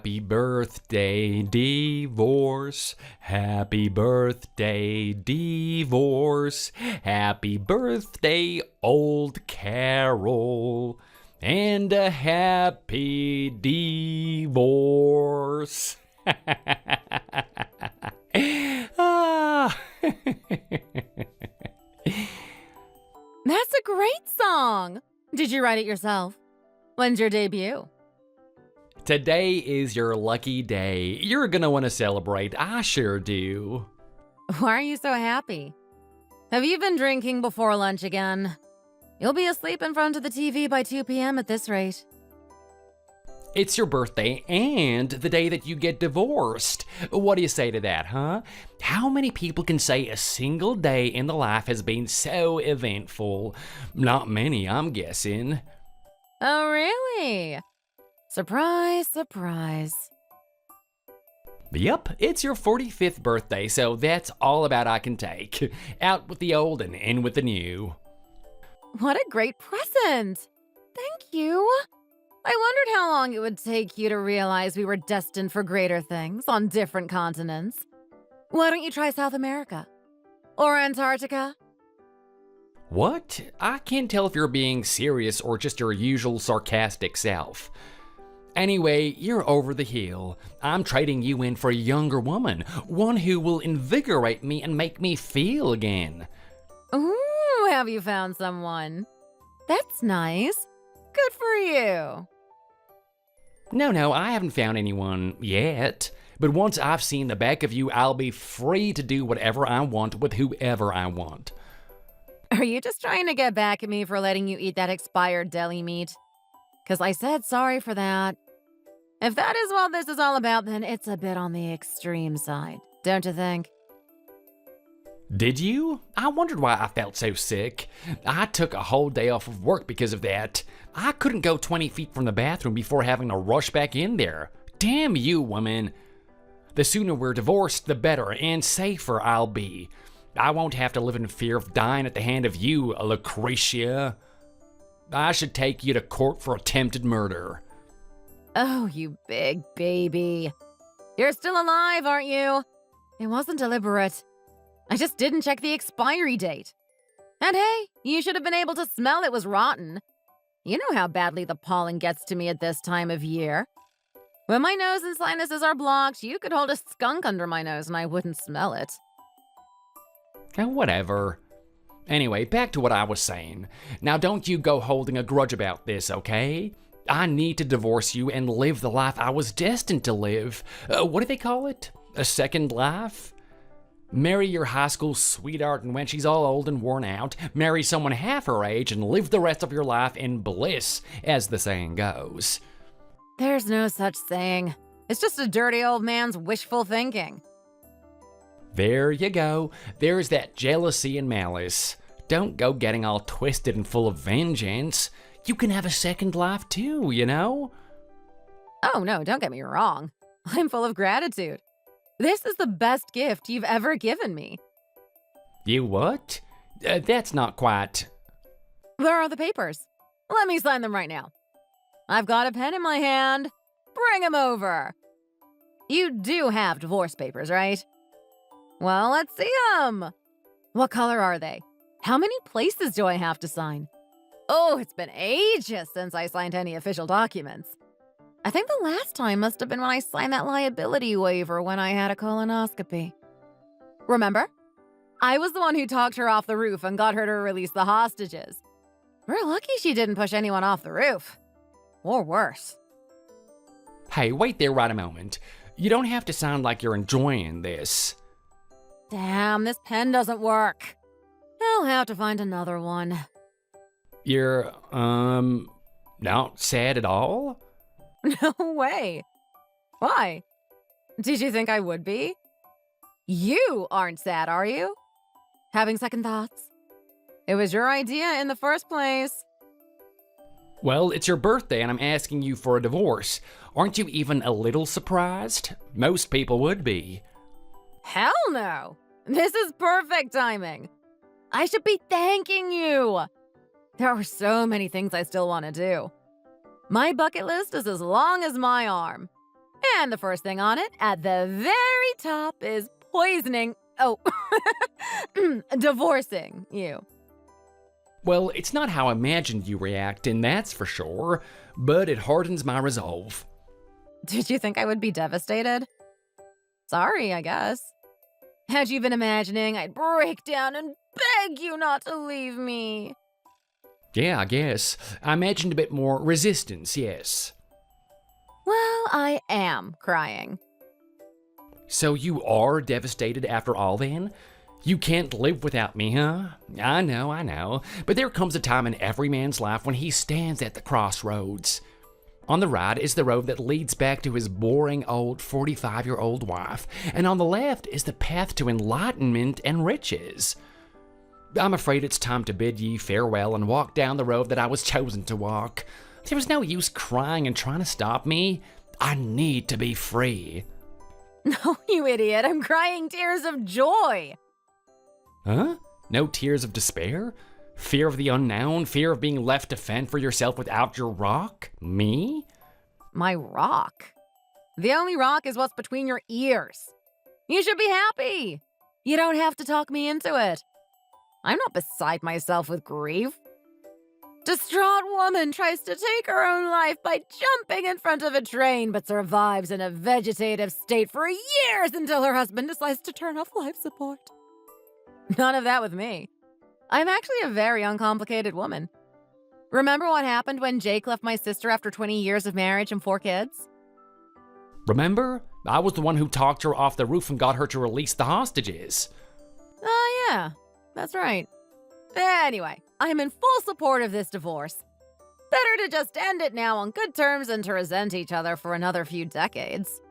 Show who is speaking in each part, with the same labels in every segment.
Speaker 1: Happy birthday, divorce. Happy birthday, divorce. Happy birthday, old Carol. And a happy divorce. Ah.
Speaker 2: That's a great song. Did you write it yourself? When's your debut?
Speaker 1: Today is your lucky day. You're gonna want to celebrate. I sure do.
Speaker 2: Why are you so happy? Have you been drinking before lunch again? You'll be asleep in front of the TV by 2 p.m. at this rate.
Speaker 1: It's your birthday and the day that you get divorced. What do you say to that, huh? How many people can say a single day in the life has been so eventful? Not many, I'm guessing.
Speaker 2: Oh, really? Surprise, surprise.
Speaker 1: Yep, it's your 45th birthday, so that's all about I can take. Out with the old and in with the new.
Speaker 2: What a great present! Thank you. I wondered how long it would take you to realize we were destined for greater things on different continents. Why don't you try South America? Or Antarctica?
Speaker 1: What? I can't tell if you're being serious or just your usual sarcastic self. Anyway, you're over the hill. I'm trading you in for a younger woman, one who will invigorate me and make me feel again.
Speaker 2: Ooh, have you found someone? That's nice. Good for you.
Speaker 1: No, I haven't found anyone yet. But once I've seen the back of you, I'll be free to do whatever I want with whoever I want.
Speaker 2: Are you just trying to get back at me for letting you eat that expired deli meat? Because I said sorry for that. If that is what this is all about, then it's a bit on the extreme side, don't you think?
Speaker 1: Did you? I wondered why I felt so sick. I took a whole day off of work because of that. I couldn't go 20 feet from the bathroom before having to rush back in there. Damn you, woman. The sooner we're divorced, the better and safer I'll be. I won't have to live in fear of dying at the hand of you, Lucretia. I should take you to court for attempted murder.
Speaker 2: Oh, you big baby. You're still alive, aren't you? It wasn't deliberate. I just didn't check the expiry date. And hey, you should have been able to smell it was rotten. You know how badly the pollen gets to me at this time of year. When my nose and sinuses are blocked, you could hold a skunk under my nose and I wouldn't smell it.
Speaker 1: Whatever. Anyway, back to what I was saying. Now don't you go holding a grudge about this, okay? I need to divorce you and live the life I was destined to live. What do they call it? A second life? Marry your high school sweetheart, and when she's all old and worn out, marry someone half her age and live the rest of your life in bliss, as the saying goes.
Speaker 2: There's no such saying. It's just a dirty old man's wishful thinking.
Speaker 1: There you go. There's that jealousy and malice. Don't go getting all twisted and full of vengeance. You can have a second life too, you know?
Speaker 2: Oh no, don't get me wrong. I'm full of gratitude. This is the best gift you've ever given me.
Speaker 1: You what? That's not quite...
Speaker 2: Where are the papers? Let me sign them right now. I've got a pen in my hand. Bring 'em over. You do have divorce papers, right? Well, let's see 'em. What color are they? How many places do I have to sign? Oh, it's been ages since I signed any official documents. I think the last time must have been when I signed that liability waiver when I had a colonoscopy. Remember? I was the one who talked her off the roof and got her to release the hostages. We're lucky she didn't push anyone off the roof. Or worse.
Speaker 1: Hey, wait there right a moment. You don't have to sound like you're enjoying this.
Speaker 2: Damn, this pen doesn't work. I'll have to find another one.
Speaker 1: You're, not sad at all?
Speaker 2: No way. Why? Did you think I would be? You aren't sad, are you? Having second thoughts? It was your idea in the first place.
Speaker 1: Well, it's your birthday and I'm asking you for a divorce. Aren't you even a little surprised? Most people would be.
Speaker 2: Hell no. This is perfect timing. I should be thanking you. There are so many things I still want to do. My bucket list is as long as my arm. And the first thing on it, at the very top, is poisoning. Oh, divorcing you.
Speaker 1: Well, it's not how I imagined you react, and that's for sure, but it hardens my resolve.
Speaker 2: Did you think I would be devastated? Sorry, I guess. Had you been imagining I'd break down and beg you not to leave me?
Speaker 1: Yeah, I guess. I imagined a bit more resistance, yes.
Speaker 2: Well, I am crying.
Speaker 1: So you are devastated after all then? You can't live without me, huh? I know. But there comes a time in every man's life when he stands at the crossroads. On the right is the road that leads back to his boring old 45-year-old wife, and on the left is the path to enlightenment and riches. I'm afraid it's time to bid ye farewell and walk down the road that I was chosen to walk. There was no use crying and trying to stop me. I need to be free.
Speaker 2: No, you idiot. I'm crying tears of joy.
Speaker 1: Huh? No tears of despair? Fear of the unknown? Fear of being left to fend for yourself without your rock? Me?
Speaker 2: My rock? The only rock is what's between your ears. You should be happy. You don't have to talk me into it. I'm not beside myself with grief. Distraught woman tries to take her own life by jumping in front of a train, but survives in a vegetative state for years until her husband decides to turn off life support. None of that with me. I'm actually a very uncomplicated woman. Remember what happened when Jake left my sister after 20 years of marriage and 4 kids?
Speaker 1: Remember? I was the one who talked her off the roof and got her to release the hostages.
Speaker 2: Oh, yeah. That's right. Anyway, I'm in full support of this divorce. Better to just end it now on good terms than to resent each other for another few decades.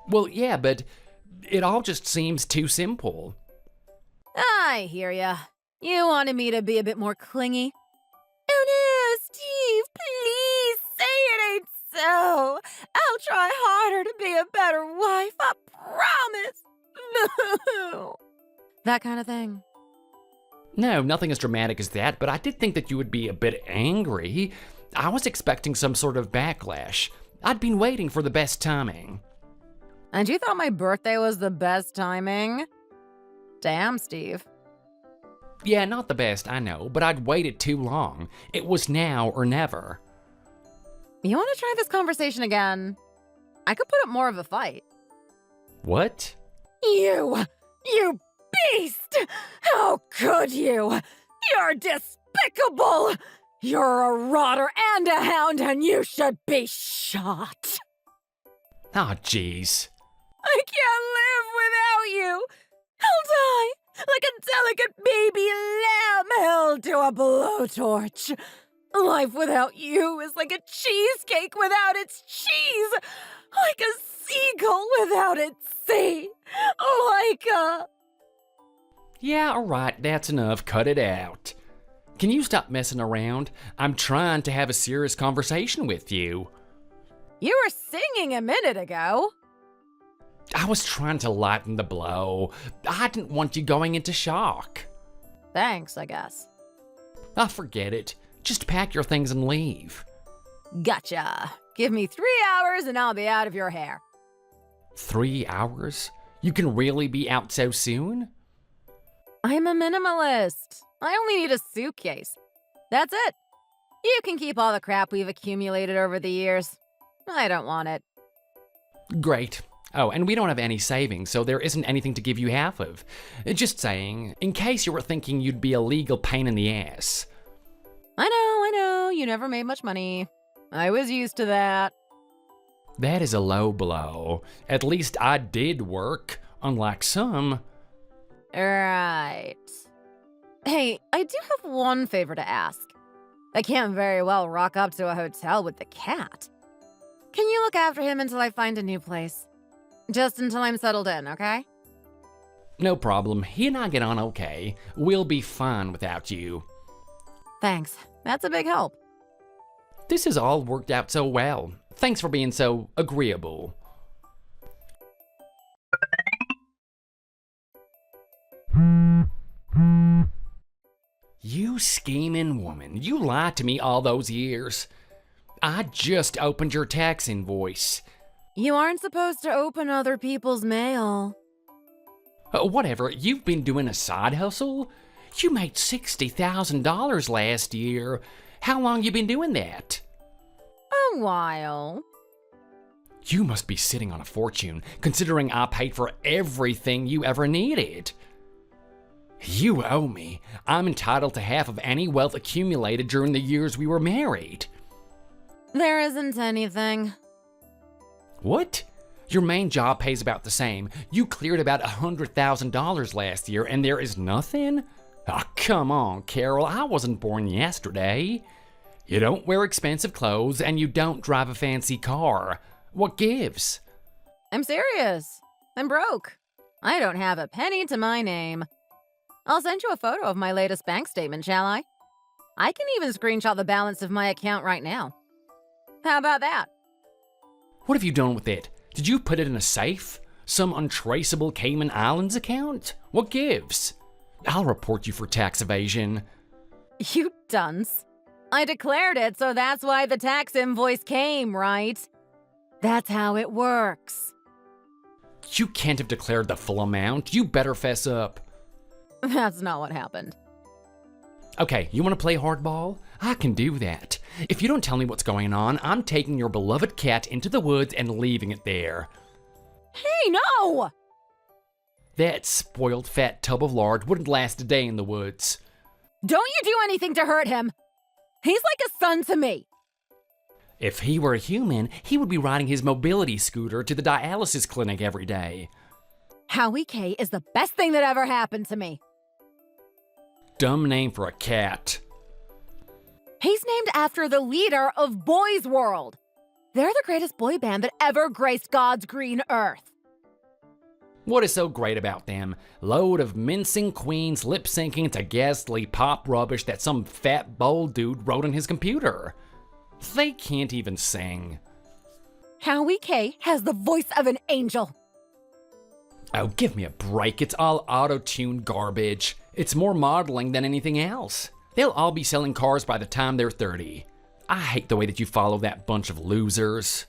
Speaker 1: Well, yeah, but it all just seems too simple.
Speaker 2: I hear ya. You wanted me to be a bit more clingy. Oh no, Steve, please say it ain't so. I'll try harder to be a better wife, I promise. No. That kind of thing.
Speaker 1: No, nothing as dramatic as that, but I did think that you would be a bit angry. I was expecting some sort of backlash. I'd been waiting for the best timing.
Speaker 2: And you thought my birthday was the best timing? Damn, Steve.
Speaker 1: Yeah, not the best, I know, but I'd waited too long. It was now or never.
Speaker 2: You want to try this conversation again? I could put up more of a fight.
Speaker 1: What?
Speaker 2: You beast! How could you? You're despicable! You're a rotter and a hound, and you should be shot.
Speaker 1: Ah, jeez.
Speaker 2: I can't live without you. I'll die like a delicate baby lamb held to a blowtorch. Life without you is like a cheesecake without its cheese, like a seagull without its sea, like a...
Speaker 1: Yeah, alright, that's enough. Cut it out. Can you stop messing around? I'm trying to have a serious conversation with you.
Speaker 2: You were singing a minute ago.
Speaker 1: I was trying to lighten the blow. I didn't want you going into shock.
Speaker 2: Thanks, I guess.
Speaker 1: Ah, forget it. Just pack your things and leave.
Speaker 2: Gotcha. Give me 3 hours and I'll be out of your hair.
Speaker 1: 3 hours? You can really be out so soon?
Speaker 2: I'm a minimalist. I only need a suitcase. That's it. You can keep all the crap we've accumulated over the years. I don't want it.
Speaker 1: Great. Oh, and we don't have any savings, so there isn't anything to give you half of. Just saying, in case you were thinking you'd be a legal pain in the ass.
Speaker 2: I know. You never made much money. I was used to that.
Speaker 1: That is a low blow. At least I did work, unlike some.
Speaker 2: Right. Hey, I do have one favor to ask. I can't very well rock up to a hotel with the cat. Can you look after him until I find a new place? Just until I'm settled in, okay?
Speaker 1: No problem. He and I get on okay. We'll be fine without you.
Speaker 2: Thanks. That's a big help.
Speaker 1: This has all worked out so well. Thanks for being so agreeable. You scheming woman. You lied to me all those years. I just opened your tax invoice.
Speaker 2: You aren't supposed to open other people's mail.
Speaker 1: Whatever, you've been doing a side hustle? You made $60,000 last year. How long you been doing that?
Speaker 2: A while.
Speaker 1: You must be sitting on a fortune, considering I paid for everything you ever needed. You owe me. I'm entitled to half of any wealth accumulated during the years we were married.
Speaker 2: There isn't anything.
Speaker 1: What? Your main job pays about the same. You cleared about $100,000 last year and there is nothing? Oh, come on, Carol. I wasn't born yesterday. You don't wear expensive clothes and you don't drive a fancy car. What gives?
Speaker 2: I'm serious. I'm broke. I don't have a penny to my name. I'll send you a photo of my latest bank statement, shall I? I can even screenshot the balance of my account right now. How about that?
Speaker 1: What have you done with it? Did you put it in a safe? Some untraceable Cayman Islands account? What gives? I'll report you for tax evasion.
Speaker 2: You dunce. I declared it, so that's why the tax invoice came, right? That's how it works.
Speaker 1: You can't have declared the full amount. You better fess up.
Speaker 2: That's not what happened.
Speaker 1: Okay, you want to play hardball? I can do that. If you don't tell me what's going on, I'm taking your beloved cat into the woods and leaving it there.
Speaker 2: Hey, no!
Speaker 1: That spoiled fat tub of lard wouldn't last a day in the woods.
Speaker 2: Don't you do anything to hurt him! He's like a son to me!
Speaker 1: If he were a human, he would be riding his mobility scooter to the dialysis clinic every day.
Speaker 2: Howie K is the best thing that ever happened to me.
Speaker 1: Dumb name for a cat.
Speaker 2: He's named after the leader of Boys World. They're the greatest boy band that ever graced God's green earth.
Speaker 1: What is so great about them? Load of mincing queens lip-syncing to ghastly pop rubbish that some fat, bold dude wrote on his computer. They can't even sing.
Speaker 2: Howie K has the voice of an angel.
Speaker 1: Oh, give me a break. It's all auto-tuned garbage. It's more modeling than anything else. They'll all be selling cars by the time they're 30. I hate the way that you follow that bunch of losers.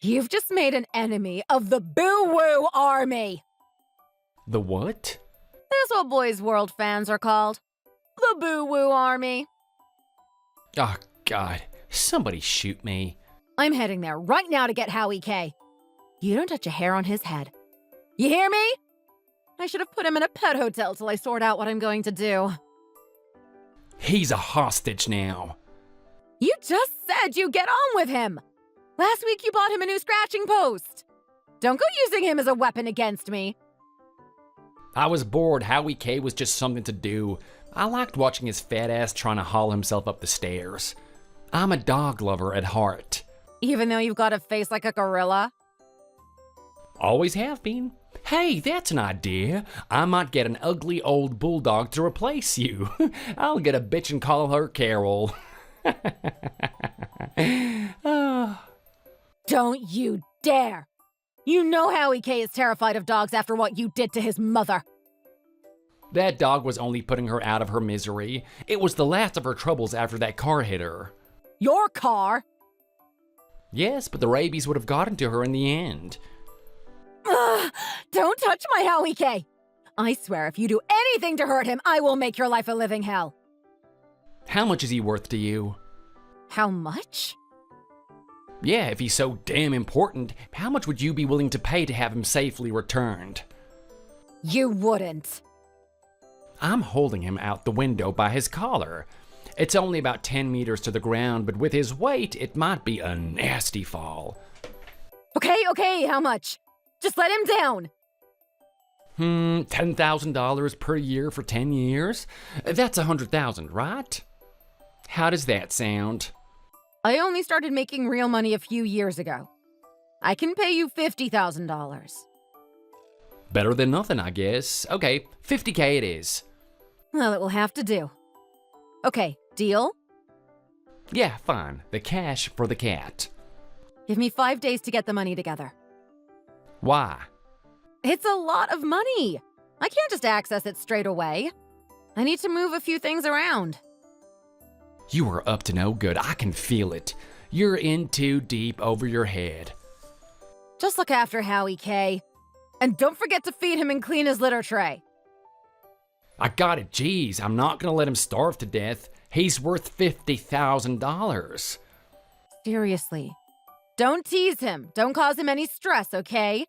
Speaker 2: You've just made an enemy of the Boo-Woo Army.
Speaker 1: The what?
Speaker 2: That's what Boys World fans are called. The Boo-Woo Army.
Speaker 1: Oh, God. Somebody shoot me.
Speaker 2: I'm heading there right now to get Howie K. You don't touch a hair on his head. You hear me? I should have put him in a pet hotel till I sort out what I'm going to do.
Speaker 1: He's a hostage now.
Speaker 2: You just said you get on with him. Last week you bought him a new scratching post. Don't go using him as a weapon against me.
Speaker 1: I was bored. Howie K was just something to do. I liked watching his fat ass trying to haul himself up the stairs. I'm a dog lover at heart.
Speaker 2: Even though you've got a face like a gorilla?
Speaker 1: Always have been. Hey, that's an idea. I might get an ugly old bulldog to replace you. I'll get a bitch and call her Carol.
Speaker 2: Don't you dare! You know Howie K is terrified of dogs after what you did to his mother.
Speaker 1: That dog was only putting her out of her misery. It was the last of her troubles after that car hit her.
Speaker 2: Your car?
Speaker 1: Yes, but the rabies would have gotten to her in the end.
Speaker 2: Ugh, don't touch my Howie K! I swear if you do anything to hurt him, I will make your life a living hell.
Speaker 1: How much is he worth to you?
Speaker 2: How much?
Speaker 1: Yeah, if he's so damn important, how much would you be willing to pay to have him safely returned?
Speaker 2: You wouldn't.
Speaker 1: I'm holding him out the window by his collar. It's only about 10 meters to the ground, but with his weight, it might be a nasty fall.
Speaker 2: Okay, how much? Just let him down.
Speaker 1: $10,000 per year for 10 years? That's $100,000, right? How does that sound?
Speaker 2: I only started making real money a few years ago. I can pay you $50,000.
Speaker 1: Better than nothing, I guess. Okay, $50K it is.
Speaker 2: Well, it will have to do. Okay, deal?
Speaker 1: Yeah, fine. The cash for the cat.
Speaker 2: Give me 5 days to get the money together.
Speaker 1: Why?
Speaker 2: It's a lot of money. I can't just access it straight away. I need to move a few things around.
Speaker 1: You are up to no good. I can feel it. You're in too deep over your head.
Speaker 2: Just look after Howie, Kay. And don't forget to feed him and clean his litter tray.
Speaker 1: I got it, geez. I'm not gonna let him starve to death. He's worth $50,000.
Speaker 2: Seriously. Don't tease him. Don't cause him any stress, okay?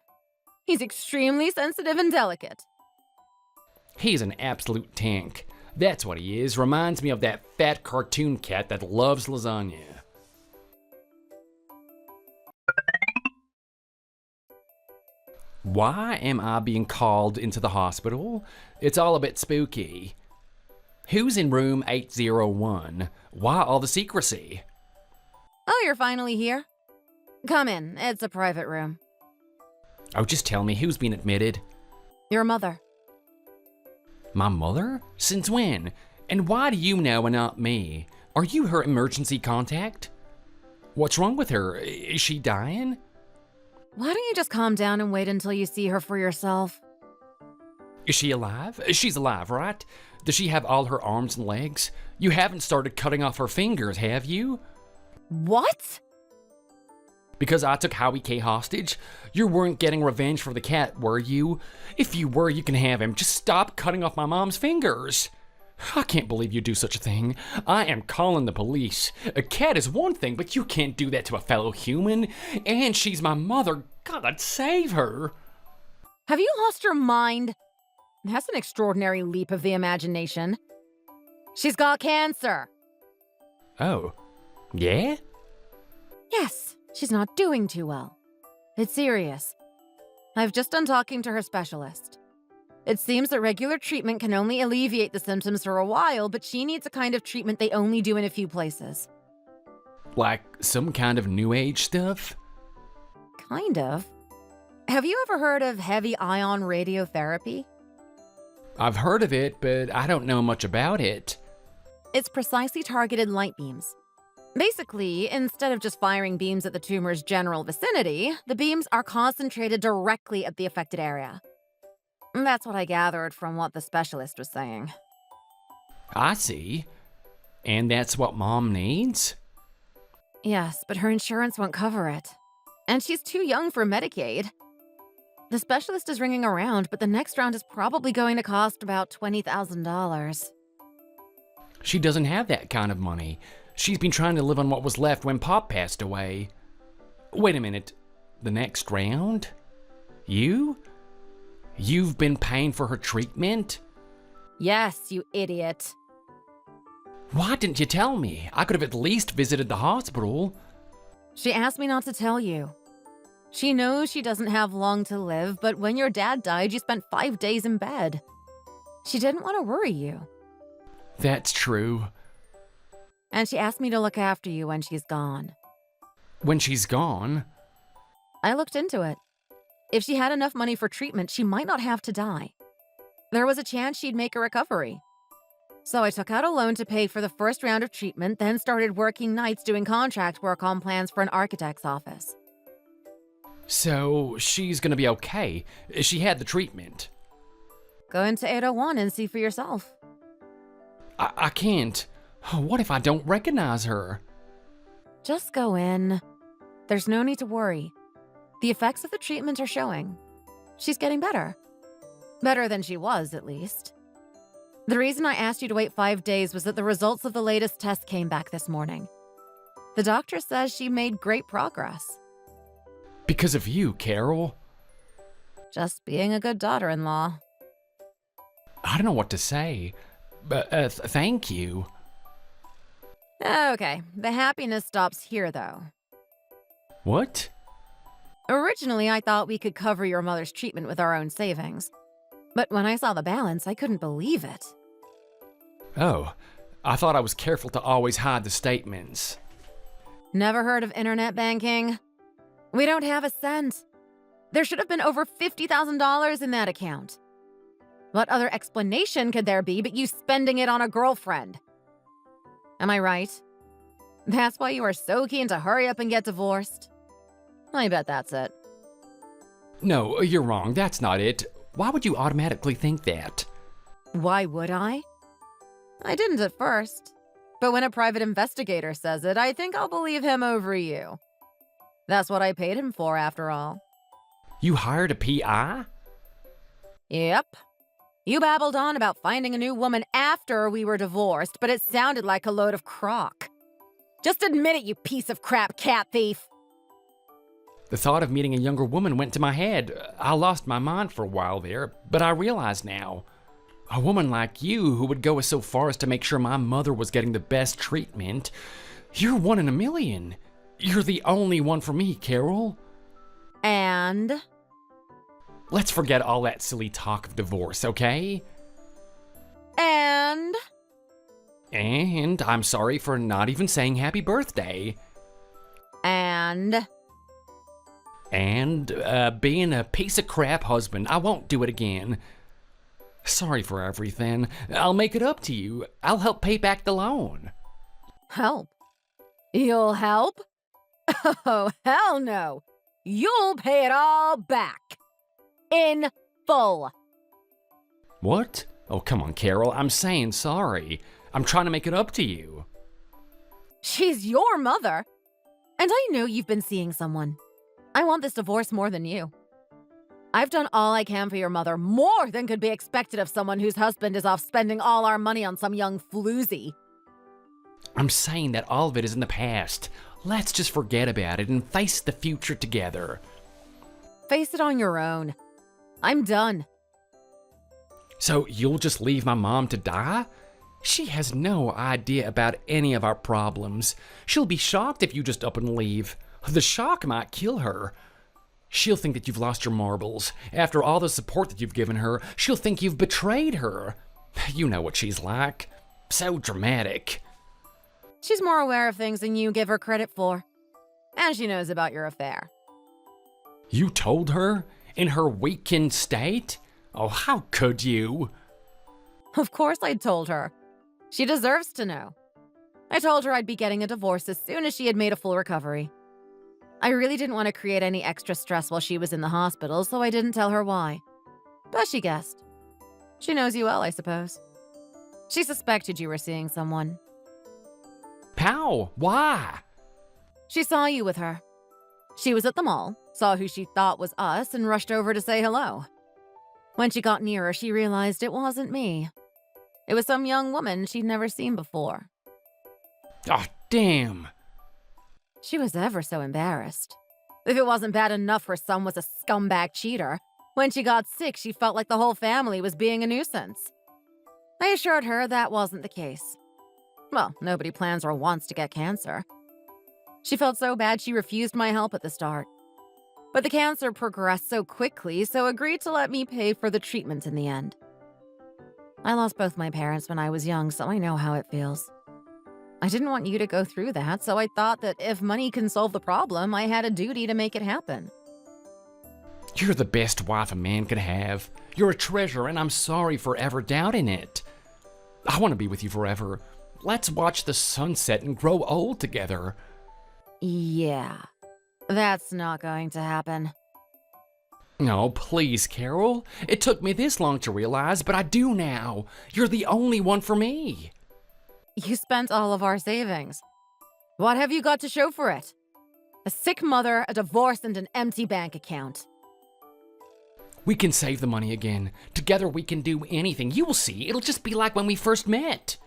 Speaker 2: He's extremely sensitive and delicate.
Speaker 1: He's an absolute tank. That's what he is. Reminds me of that fat cartoon cat that loves lasagna. Why am I being called into the hospital? It's all a bit spooky. Who's in room 801? Why all the secrecy?
Speaker 2: Oh, you're finally here? Come in. It's a private room.
Speaker 1: Oh, just tell me, who's been admitted?
Speaker 2: Your mother.
Speaker 1: My mother? Since when? And why do you know and not me? Are you her emergency contact? What's wrong with her? Is she dying?
Speaker 2: Why don't you just calm down and wait until you see her for yourself?
Speaker 1: Is she alive? She's alive, right? Does she have all her arms and legs? You haven't started cutting off her fingers, have you?
Speaker 2: What?
Speaker 1: Because I took Howie K hostage? You weren't getting revenge for the cat, were you? If you were, you can have him. Just stop cutting off my mom's fingers. I can't believe you do such a thing. I am calling the police. A cat is one thing, but you can't do that to a fellow human. And she's my mother. God save her.
Speaker 2: Have you lost your mind? That's an extraordinary leap of the imagination. She's got cancer.
Speaker 1: Oh, yeah?
Speaker 2: Yes, she's not doing too well. It's serious. I've just done talking to her specialist. It seems that regular treatment can only alleviate the symptoms for a while, but she needs a kind of treatment they only do in a few places.
Speaker 1: Like some kind of new age stuff?
Speaker 2: Kind of. Have you ever heard of heavy ion radiotherapy?
Speaker 1: I've heard of it, but I don't know much about it.
Speaker 2: It's precisely targeted light beams. Basically, instead of just firing beams at the tumor's general vicinity, the beams are concentrated directly at the affected area. That's what I gathered from what the specialist was saying.
Speaker 1: I see. And that's what Mom needs?
Speaker 2: Yes, but her insurance won't cover it. And she's too young for Medicaid. The specialist is ringing around, but the next round is probably going to cost about $20,000.
Speaker 1: She doesn't have that kind of money. She's been trying to live on what was left when Pop passed away. Wait a minute. The next round? You? You've been paying for her treatment?
Speaker 2: Yes, you idiot.
Speaker 1: Why didn't you tell me? I could have at least visited the hospital.
Speaker 2: She asked me not to tell you. She knows she doesn't have long to live, but when your dad died, you spent 5 days in bed. She didn't want to worry you.
Speaker 1: That's true.
Speaker 2: And she asked me to look after you when she's gone.
Speaker 1: When she's gone?
Speaker 2: I looked into it. If she had enough money for treatment, she might not have to die. There was a chance she'd make a recovery. So I took out a loan to pay for the first round of treatment, then started working nights doing contract work on plans for an architect's office.
Speaker 1: So, she's gonna be okay. She had the treatment.
Speaker 2: Go into 801 and see for yourself.
Speaker 1: I can't. What if I don't recognize her?
Speaker 2: Just go in. There's no need to worry. The effects of the treatment are showing. She's getting better. Better than she was, at least. The reason I asked you to wait 5 days was that the results of the latest test came back this morning. The doctor says she made great progress.
Speaker 1: Because of you, Carol.
Speaker 2: Just being a good daughter-in-law.
Speaker 1: I don't know what to say, but thank you.
Speaker 2: Okay, the happiness stops here, though.
Speaker 1: What?
Speaker 2: Originally, I thought we could cover your mother's treatment with our own savings. But when I saw the balance, I couldn't believe it.
Speaker 1: Oh, I thought I was careful to always hide the statements.
Speaker 2: Never heard of internet banking? We don't have a cent. There should have been over $50,000 in that account. What other explanation could there be but you spending it on a girlfriend? Am I right? That's why you are so keen to hurry up and get divorced? I bet that's it.
Speaker 1: No, you're wrong. That's not it. Why would you automatically think that?
Speaker 2: Why would I? I didn't at first. But when a private investigator says it, I think I'll believe him over you. That's what I paid him for, after all.
Speaker 1: You hired a PI?
Speaker 2: Yep. You babbled on about finding a new woman after we were divorced, but it sounded like a load of crock. Just admit it, you piece of crap cat thief.
Speaker 1: The thought of meeting a younger woman went to my head. I lost my mind for a while there, but I realize now. A woman like you who would go so far as to make sure my mother was getting the best treatment. You're one in a million. You're the only one for me, Carol.
Speaker 2: And?
Speaker 1: Let's forget all that silly talk of divorce, okay?
Speaker 2: And
Speaker 1: I'm sorry for not even saying happy birthday.
Speaker 2: And
Speaker 1: being a piece of crap husband. I won't do it again. Sorry for everything. I'll make it up to you. I'll help pay back the loan.
Speaker 2: help. You'll help? Oh, hell no. You'll pay it all back. In full.
Speaker 1: What? Oh, come on, Carol. I'm saying sorry. I'm trying to make it up to you.
Speaker 2: She's your mother. And I know you've been seeing someone. I want this divorce more than you. I've done all I can for your mother, more than could be expected of someone whose husband is off spending all our money on some young floozy.
Speaker 1: I'm saying that all of it is in the past. Let's just forget about it and face the future together.
Speaker 2: Face it on your own. I'm done.
Speaker 1: So you'll just leave my mom to die? She has no idea about any of our problems. She'll be shocked if you just up and leave. The shock might kill her. She'll think that you've lost your marbles. After all the support that you've given her, she'll think you've betrayed her. You know what she's like. So dramatic.
Speaker 2: She's more aware of things than you give her credit for. And she knows about your affair.
Speaker 1: You told her? In her weakened state? Oh, how could you?
Speaker 2: Of course I told her. She deserves to know. I told her I'd be getting a divorce as soon as she had made a full recovery. I really didn't want to create any extra stress while she was in the hospital, so I didn't tell her why. But she guessed. She knows you well, I suppose. She suspected you were seeing someone.
Speaker 1: How? Why?
Speaker 2: She saw you with her. She was at the mall, saw who she thought was us, and rushed over to say hello. When she got nearer, she realized it wasn't me. It was some young woman she'd never seen before.
Speaker 1: Oh, damn.
Speaker 2: She was ever so embarrassed. If it wasn't bad enough her son was a scumbag cheater, when she got sick, she felt like the whole family was being a nuisance. I assured her that wasn't the case. Well, nobody plans or wants to get cancer. She felt so bad she refused my help at the start. But the cancer progressed so quickly, so agreed to let me pay for the treatment in the end. I lost both my parents when I was young, so I know how it feels. I didn't want you to go through that, so I thought that if money can solve the problem, I had a duty to make it happen.
Speaker 1: You're the best wife a man could have. You're a treasure, and I'm sorry for ever doubting it. I want to be with you forever. Let's watch the sunset and grow old together.
Speaker 2: Yeah, that's not going to happen.
Speaker 1: No, please, Carol. It took me this long to realize, but I do now. You're the only one for me.
Speaker 2: You spent all of our savings. What have you got to show for it? A sick mother, a divorce, and an empty bank account.
Speaker 1: We can save the money again. Together we can do anything. You will see. It'll just be like when we first met.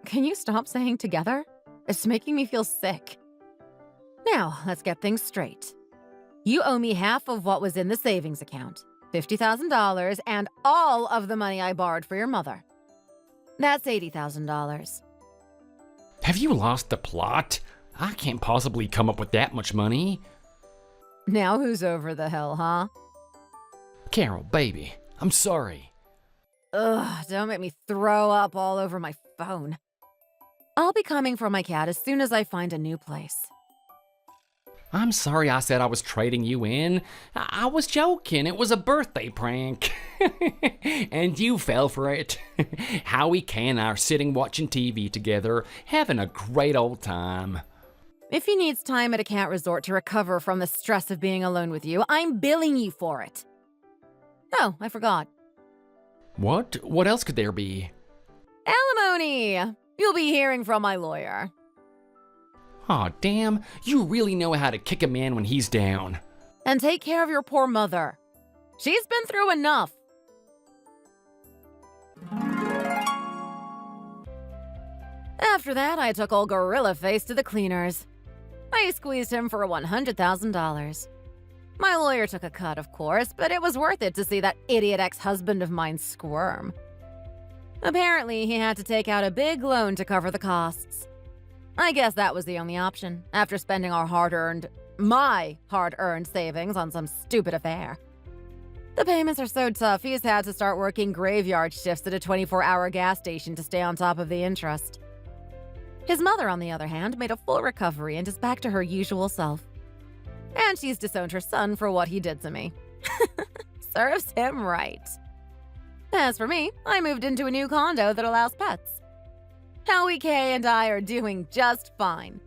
Speaker 2: Can you stop saying together? It's making me feel sick. Now, let's get things straight. You owe me half of what was in the savings account, $50,000, and all of the money I borrowed for your mother. That's $80,000.
Speaker 1: Have you lost the plot? I can't possibly come up with that much money.
Speaker 2: Now who's over the hill, huh?
Speaker 1: Carol, baby, I'm sorry.
Speaker 2: Ugh, don't make me throw up all over my phone. I'll be coming for my cat as soon as I find a new place.
Speaker 1: I'm sorry I said I was trading you in. I was joking. It was a birthday prank. And you fell for it. Howie Kay and I are sitting watching TV together, having a great old time.
Speaker 2: If he needs time at a cat resort to recover from the stress of being alone with you, I'm billing you for it. Oh, I forgot.
Speaker 1: What? What else could there be?
Speaker 2: Alimony! You'll be hearing from my lawyer.
Speaker 1: Aw, damn. You really know how to kick a man when he's down.
Speaker 2: And take care of your poor mother. She's been through enough. After that, I took old Gorilla Face to the cleaners. I squeezed him for $100,000. My lawyer took a cut, of course, but it was worth it to see that idiot ex-husband of mine squirm. Apparently, he had to take out a big loan to cover the costs. I guess that was the only option, after spending my hard-earned savings on some stupid affair. The payments are so tough, he's had to start working graveyard shifts at a 24-hour gas station to stay on top of the interest. His mother, on the other hand, made a full recovery and is back to her usual self. And she's disowned her son for what he did to me. Serves him right. As for me, I moved into a new condo that allows pets. Howie K and I are doing just fine.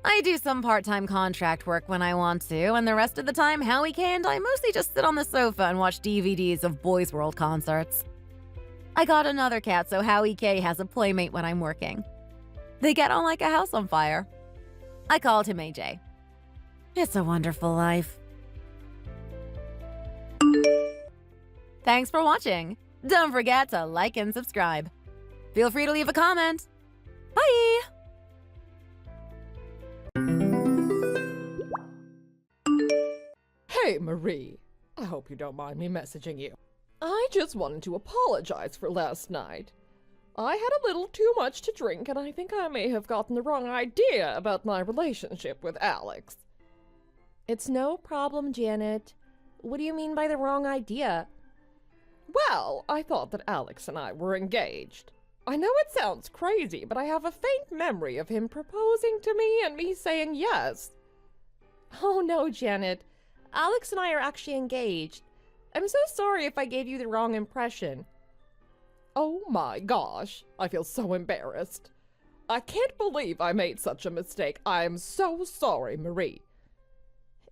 Speaker 2: I do some part-time contract work when I want to, and the rest of the time, Howie K and I mostly just sit on the sofa and watch DVDs of Boys World concerts. I got another cat, so Howie K has a playmate when I'm working. They get on like a house on fire. I called him AJ. It's a wonderful life. Thanks for watching. Don't forget to like and subscribe. Feel free to leave a comment. Bye!
Speaker 3: Hey, Marie. I hope you don't mind me messaging you. I just wanted to apologize for last night. I had a little too much to drink, and I think I may have gotten the wrong idea about my relationship with Alex. It's no problem, Janet. What do you mean by the wrong idea? Well, I thought that Alex and I were engaged. I know it sounds crazy, but I have a faint memory of him proposing to me and me saying yes. Oh no, Janet. Alex and I are actually engaged. I'm so sorry if I gave you the wrong impression. Oh my gosh, I feel so embarrassed. I can't believe I made such a mistake. I am so sorry, Marie.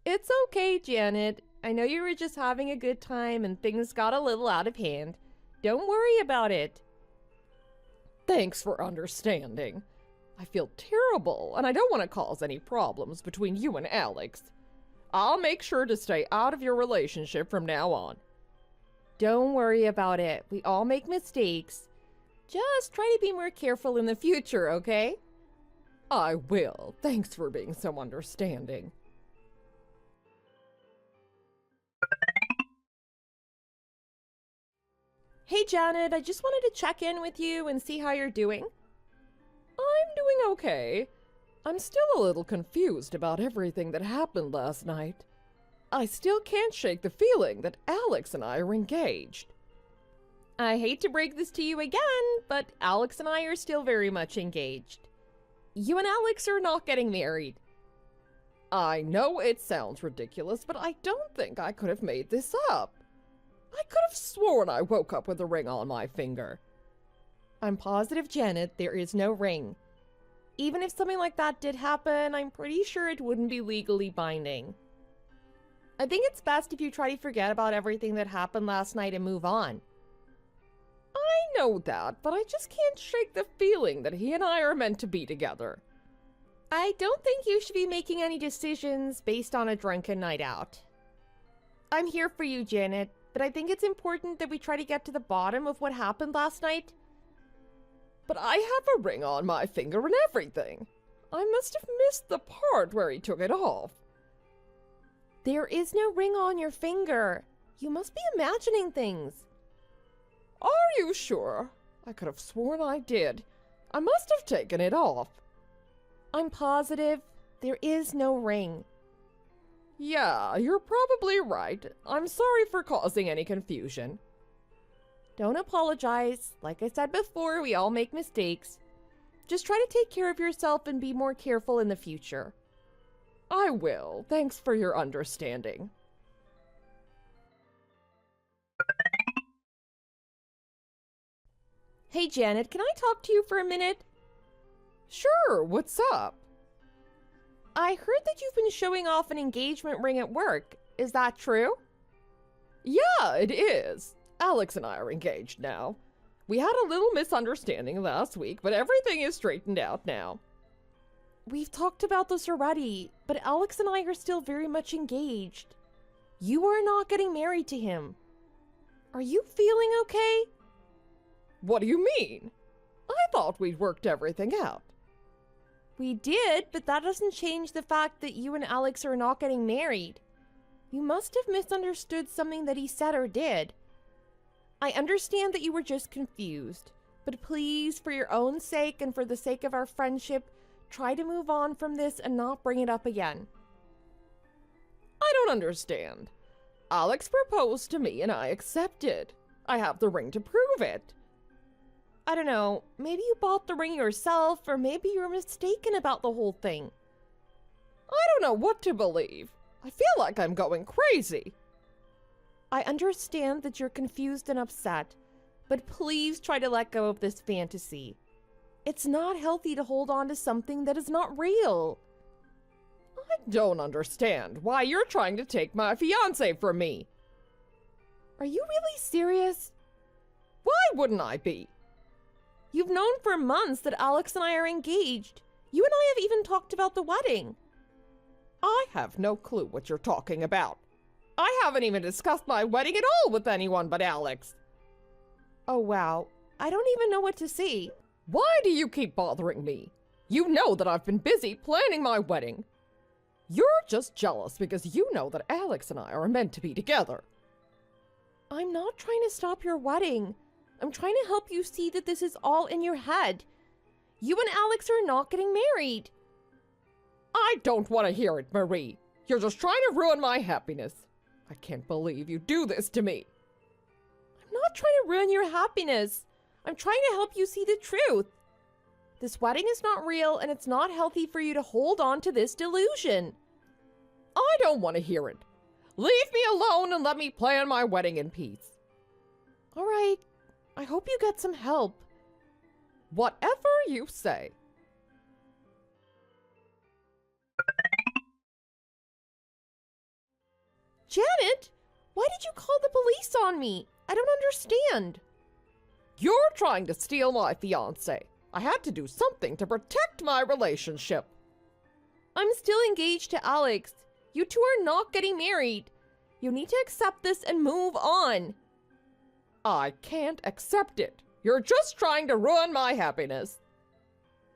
Speaker 3: It's okay, Janet. I know you were just having a good time and things got a little out of hand. Don't worry about it. Thanks for understanding. I feel terrible, and I don't want to cause any problems between you and Alex. I'll make sure to stay out of your relationship from now on. Don't worry about it. We all make mistakes. Just try to be more careful in the future, okay? I will. Thanks for being so understanding. Hey, Janet, I just wanted to check in with you and see how you're doing. I'm doing okay. I'm still a little confused about everything that happened last night. I still can't shake the feeling that Alex and I are engaged. I hate to break this to you again, but Alex and I are still very much engaged. You and Alex are not getting married. I know it sounds ridiculous, but I don't think I could have made this up. I could have sworn I woke up with a ring on my finger. I'm positive, Janet, there is no ring. Even if something like that did happen, I'm pretty sure it wouldn't be legally binding. I think it's best if you try to forget about everything that happened last night and move on. I know that, but I just can't shake the feeling that he and I are meant to be together. I don't think you should be making any decisions based on a drunken night out. I'm here for you, Janet, but I think it's important that we try to get to the bottom of what happened last night. But I have a ring on my finger and everything. I must have missed the part where he took it off. There is no ring on your finger. You must be imagining things. Are you sure? I could have sworn I did. I must have taken it off. I'm positive there is no ring. Yeah, you're probably right. I'm sorry for causing any confusion. Don't apologize. Like I said before, we all make mistakes. Just try to take care of yourself and be more careful in the future. I will. Thanks for your understanding. Hey, Janet, can I talk to you for a minute? Sure, what's up? I heard that you've been showing off an engagement ring at work. Is that true? Yeah, it is. Alex and I are engaged now. We had a little misunderstanding last week, but everything is straightened out now. We've talked about this already, but Alex and I are still very much engaged. You are not getting married to him. Are you feeling okay? What do you mean? I thought we'd worked everything out. We did, but that doesn't change the fact that you and Alex are not getting married. You must have misunderstood something that he said or did. I understand that you were just confused, but please, for your own sake and for the sake of our friendship, try to move on from this and not bring it up again. I don't understand. Alex proposed to me and I accepted. I have the ring to prove it. I don't know, maybe you bought the ring yourself, or maybe you were mistaken about the whole thing. I don't know what to believe. I feel like I'm going crazy. I understand that you're confused and upset, but please try to let go of this fantasy. It's not healthy to hold on to something that is not real. I don't understand why you're trying to take my fiancé from me. Are you really serious? Why wouldn't I be? You've known for months that Alex and I are engaged. You and I have even talked about the wedding. I have no clue what you're talking about. I haven't even discussed my wedding at all with anyone but Alex. Oh, wow. I don't even know what to say. Why do you keep bothering me? You know that I've been busy planning my wedding. You're just jealous because you know that Alex and I are meant to be together. I'm not trying to stop your wedding. I'm trying to help you see that this is all in your head. You and Alex are not getting married. I don't want to hear it, Marie. You're just trying to ruin my happiness. I can't believe you do this to me. I'm not trying to ruin your happiness. I'm trying to help you see the truth. This wedding is not real, and it's not healthy for you to hold on to this delusion. I don't want to hear it. Leave me alone and let me plan my wedding in peace. All right. I hope you get some help. Whatever you say. Janet, why did you call the police on me? I don't understand. You're trying to steal my fiancé. I had to do something to protect my relationship. I'm still engaged to Alex. You two are not getting married. You need to accept this and move on. I can't accept it. You're just trying to ruin my happiness.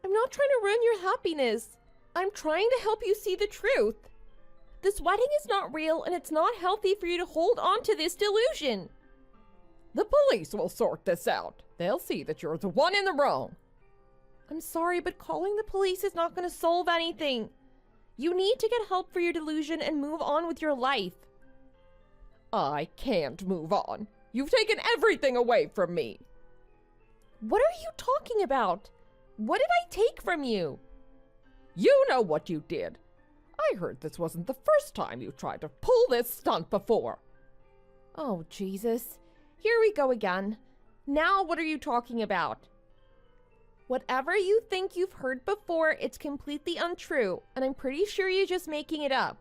Speaker 3: I'm not trying to ruin your happiness. I'm trying to help you see the truth. This wedding is not real, and it's not healthy for you to hold on to this delusion. The police will sort this out. They'll see that you're the one in the wrong. I'm sorry, but calling the police is not going to solve anything. You need to get help for your delusion and move on with your life. I can't move on. You've taken everything away from me. What are you talking about? What did I take from you? You know what you did. I heard this wasn't the first time you tried to pull this stunt before. Oh, Jesus. Here we go again. Now what are you talking about? Whatever you think you've heard before, it's completely untrue, and I'm pretty sure you're just making it up.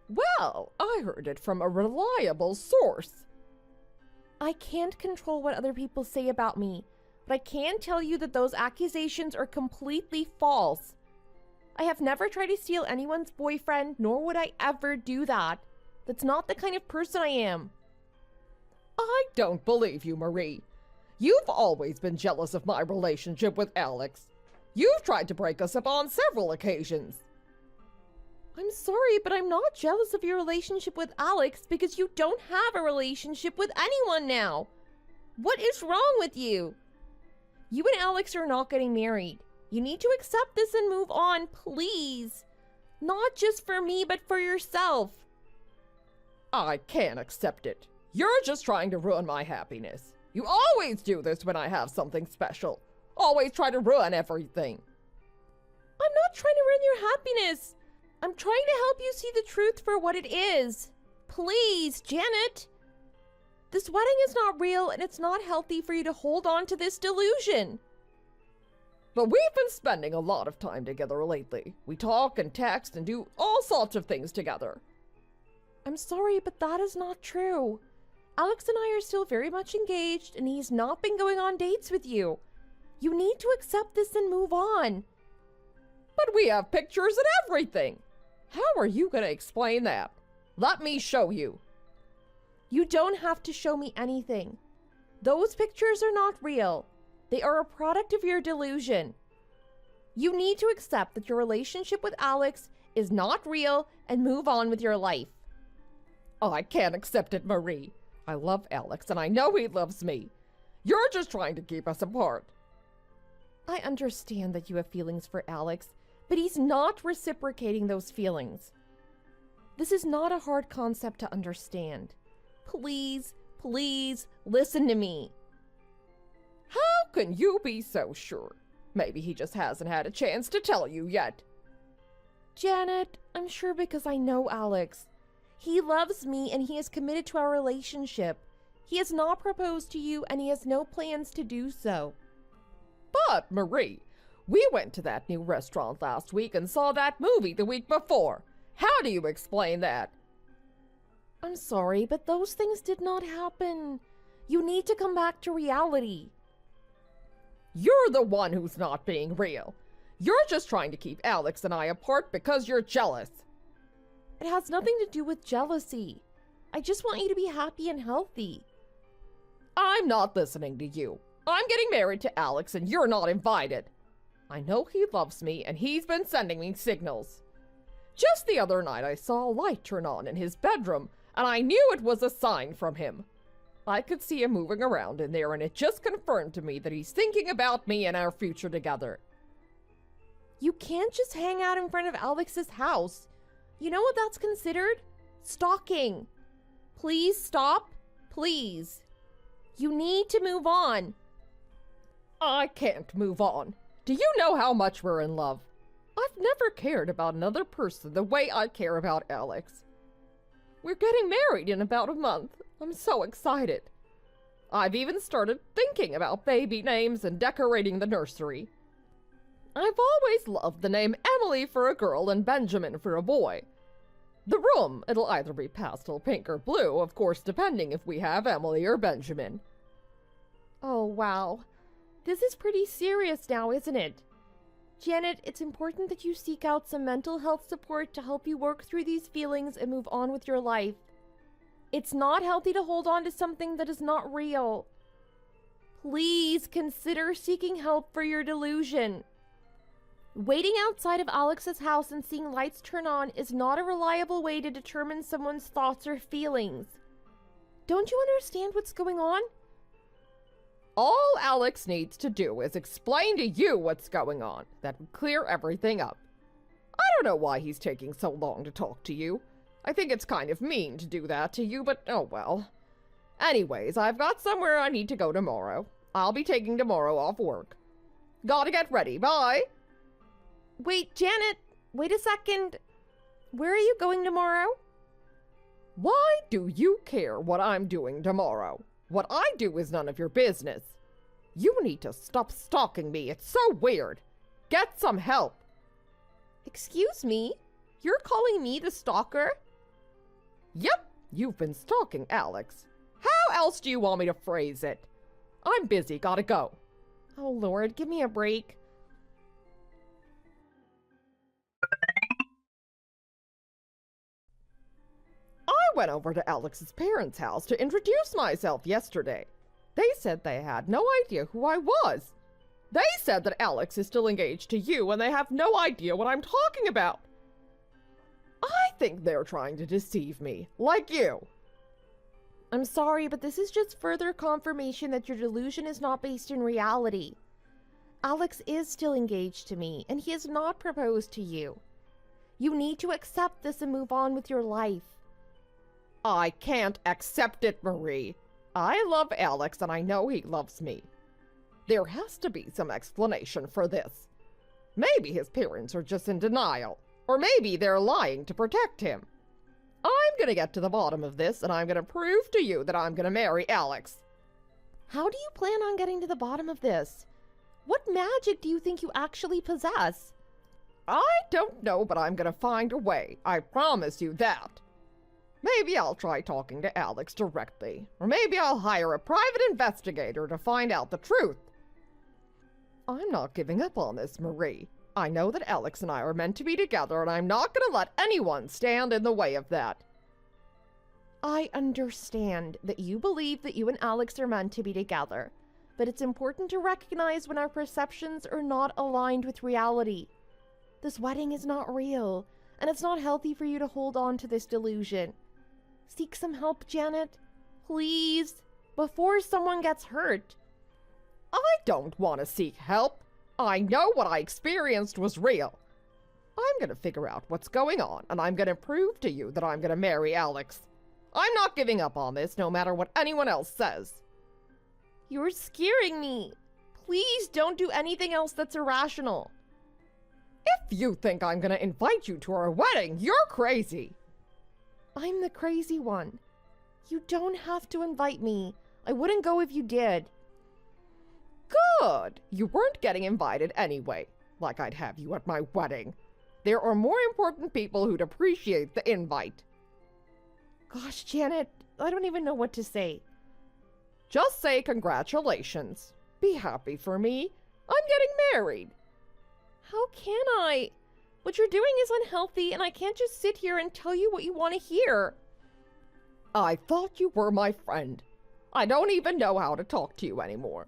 Speaker 3: Well, I heard it from a reliable source. I can't control what other people say about me, but I can tell you that those accusations are completely false. I have never tried to steal anyone's boyfriend, nor would I ever do that. That's not the kind of person I am. I don't believe you, Marie. You've always been jealous of my relationship with Alex. You've tried to break us up on several occasions. I'm sorry, but I'm not jealous of your relationship with Alex because you don't have a relationship with anyone now. What is wrong with you? You and Alex are not getting married. You need to accept this and move on, please. Not just for me, but for yourself. I can't accept it. You're just trying to ruin my happiness. You always do this when I have something special. Always try to ruin everything. I'm not trying to ruin your happiness. I'm trying to help you see the truth for what it is. Please, Janet. This wedding is not real, and it's not healthy for you to hold on to this delusion. But we've been spending a lot of time together lately. We talk and text and do all sorts of things together. I'm sorry, but that is not true. Alex and I are still very much engaged, and he's not been going on dates with you. You need to accept this and move on. But we have pictures and everything. How are you going to explain that? Let me show you. You don't have to show me anything. Those pictures are not real. They are a product of your delusion. You need to accept that your relationship with Alex is not real and move on with your life. I can't accept it, Marie. I love Alex and I know he loves me. You're just trying to keep us apart. I understand that you have feelings for Alex, but he's not reciprocating those feelings. This is not a hard concept to understand. Please, please listen to me. How can you be so sure? Maybe he just hasn't had a chance to tell you yet. Janet, I'm sure because I know Alex. He loves me and he is committed to our relationship. He has not proposed to you and he has no plans to do so. But, Marie, we went to that new restaurant last week and saw that movie the week before. How do you explain that? I'm sorry, but those things did not happen. You need to come back to reality. You're the one who's not being real. You're just trying to keep Alex and I apart because you're jealous. It has nothing to do with jealousy. I just want you to be happy and healthy. I'm not listening to you. I'm getting married to Alex and you're not invited. I know he loves me and he's been sending me signals. Just the other night I saw a light turn on in his bedroom and I knew it was a sign from him. I could see him moving around in there and it just confirmed to me that he's thinking about me and our future together. You can't just hang out in front of Alex's house. You know what that's considered? Stalking. Please stop. Please. You need to move on. I can't move on. Do you know how much we're in love? I've never cared about another person the way I care about Alex. We're getting married in about a month. I'm so excited. I've even started thinking about baby names and decorating the nursery. I've always loved the name Emily for a girl and Benjamin for a boy. The room, it'll either be pastel pink or blue, of course, depending if we have Emily or Benjamin. Oh, wow. This is pretty serious now, isn't it? Janet, it's important that you seek out some mental health support to help you work through these feelings and move on with your life. It's not healthy to hold on to something that is not real. Please consider seeking help for your delusion. Waiting outside of Alex's house and seeing lights turn on is not a reliable way to determine someone's thoughts or feelings. Don't you understand what's going on? All Alex needs to do is explain to you what's going on. That would clear everything up. I don't know why he's taking so long to talk to you. I think it's kind of mean to do that to you, but oh well. Anyways, I've got somewhere I need to go tomorrow. I'll be taking tomorrow off work. Gotta get ready. Bye! Wait, Janet, wait a second. Where are you going tomorrow? Why do you care what I'm doing tomorrow? What I do is none of your business. You need to stop stalking me. It's so weird. Get some help. Excuse me? You're calling me the stalker? Yep, you've been stalking Alex. How else do you want me to phrase it? I'm busy, gotta go. Oh Lord, give me a break. I went over to Alex's parents' house to introduce myself yesterday. They said they had no idea who I was. They said that Alex is still engaged to you and they have no idea what I'm talking about. I think they're trying to deceive me, like you. I'm sorry, but this is just further confirmation that your delusion is not based in reality. Alex is still engaged to me, and he has not proposed to you. You need to accept this and move on with your life. I can't accept it, Marie. I love Alex, and I know he loves me. There has to be some explanation for this. Maybe his parents are just in denial, or maybe they're lying to protect him. I'm gonna get to the bottom of this, and I'm gonna prove to you that I'm gonna marry Alex. How do you plan on getting to the bottom of this? What magic do you think you actually possess? I don't know, but I'm gonna find a way. I promise you that. Maybe I'll try talking to Alex directly, or maybe I'll hire a private investigator to find out the truth. I'm not giving up on this, Marie. I know that Alex and I are meant to be together, and I'm not gonna let anyone stand in the way of that. I understand that you believe that you and Alex are meant to be together, but it's important to recognize when our perceptions are not aligned with reality. This wedding is not real, and it's not healthy for you to hold on to this delusion. Seek some help, Janet. Please, before someone gets hurt. I don't want to seek help. I know what I experienced was real. I'm gonna figure out what's going on, and I'm gonna prove to you that I'm gonna marry Alex. I'm not giving up on this, no matter what anyone else says. You're scaring me. Please don't do anything else that's irrational. If you think I'm gonna invite you to our wedding, you're crazy. I'm the crazy one. You don't have to invite me. I wouldn't go if you did. Good. You weren't getting invited anyway, like I'd have you at my wedding. There are more important people who'd appreciate the invite. Gosh, Janet, I don't even know what to say. Just say congratulations. Be happy for me. I'm getting married. How can I? What you're doing is unhealthy, and I can't just sit here and tell you what you want to hear. I thought you were my friend. I don't even know how to talk to you anymore.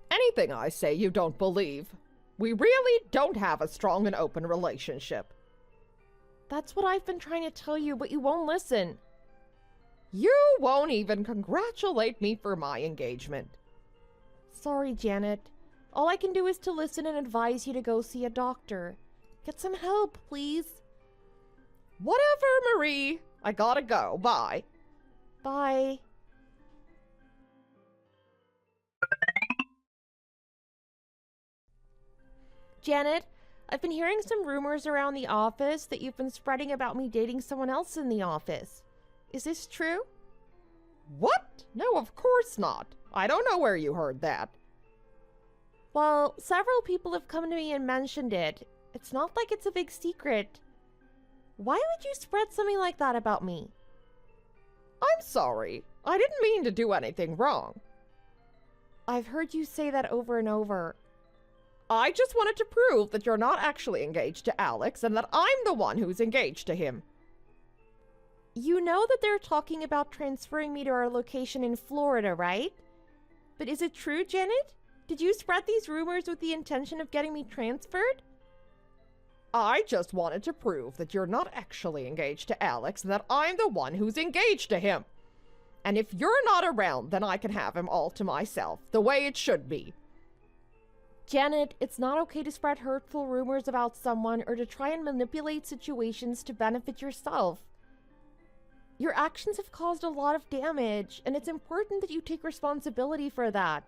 Speaker 3: Anything I say you don't believe. We really don't have a strong and open relationship. That's what I've been trying to tell you, but you won't listen. You won't even congratulate me for my engagement. Sorry, Janet. All I can do is to listen and advise you to go see a doctor. Get some help, please. Whatever, Marie. I gotta go. Bye. Bye. Janet, I've been hearing some rumors around the office that you've been spreading about me dating someone else in the office. Is this true? What? No, of course not. I don't know where you heard that. Well, several people have come to me and mentioned it. It's not like it's a big secret. Why would you spread something like that about me? I'm sorry. I didn't mean to do anything wrong. I've heard you say that over and over. I just wanted to prove that you're not actually engaged to Alex and that I'm the one who's engaged to him. You know that they're talking about transferring me to our location in Florida, right? But is it true, Janet? Did you spread these rumors with the intention of getting me transferred? I just wanted to prove that you're not actually engaged to Alex and that I'm the one who's engaged to him. And if you're not around, then I can have him all to myself, the way it should be. Janet, it's not okay to spread hurtful rumors about someone or to try and manipulate situations to benefit yourself. Your actions have caused a lot of damage, and it's important that you take responsibility for that.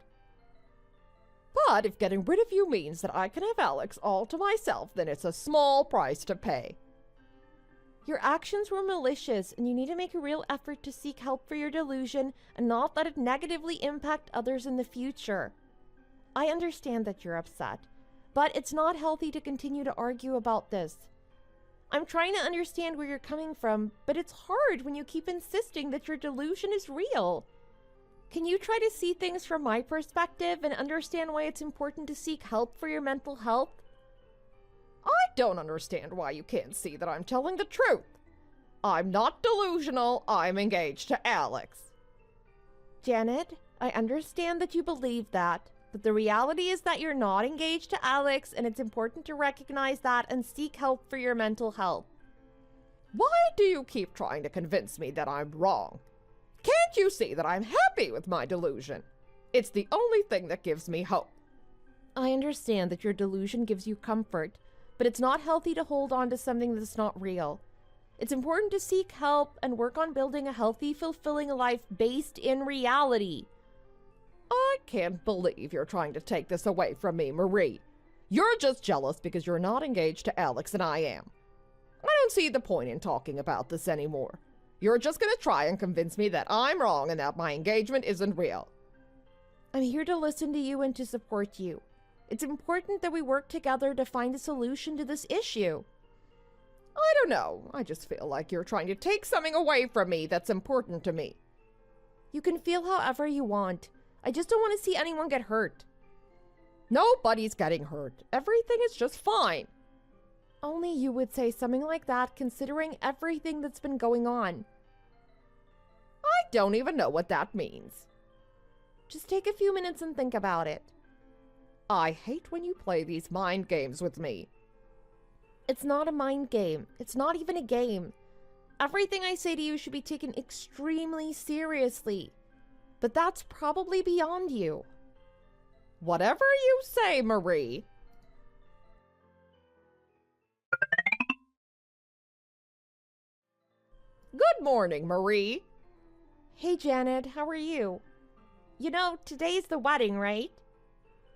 Speaker 3: But if getting rid of you means that I can have Alex all to myself, then it's a small price to pay. Your actions were malicious, and you need to make a real effort to seek help for your delusion and not let it negatively impact others in the future. I understand that you're upset, but it's not healthy to continue to argue about this. I'm trying to understand where you're coming from, but it's hard when you keep insisting that your delusion is real. Can you try to see things from my perspective and understand why it's important to seek help for your mental health? I don't understand why you can't see that I'm telling the truth. I'm not delusional. I'm engaged to Alex. Janet, I understand that you believe that, but the reality is that you're not engaged to Alex, and it's important to recognize that and seek help for your mental health. Why do you keep trying to convince me that I'm wrong? Can't you see that I'm happy with my delusion? It's the only thing that gives me hope. I understand that your delusion gives you comfort, but it's not healthy to hold on to something that's not real. It's important to seek help and work on building a healthy, fulfilling life based in reality. I can't believe you're trying to take this away from me, Marie. You're just jealous because you're not engaged to Alex and I am. I don't see the point in talking about this anymore. You're just gonna try and convince me that I'm wrong and that my engagement isn't real. I'm here to listen to you and to support you. It's important that we work together to find a solution to this issue. I don't know. I just feel like you're trying to take something away from me that's important to me. You can feel however you want. I just don't want to see anyone get hurt. Nobody's getting hurt. Everything is just fine. Only you would say something like that considering everything that's been going on. don't even know what that means. Just take a few minutes and think about it. I hate when you play these mind games with me. It's not a mind game. It's not even a game. Everything I say to you should be taken extremely seriously. But that's probably beyond you. Whatever you say, Marie. Good morning, Marie.
Speaker 4: Hey, Janet, how are you? You know, today's the wedding, right?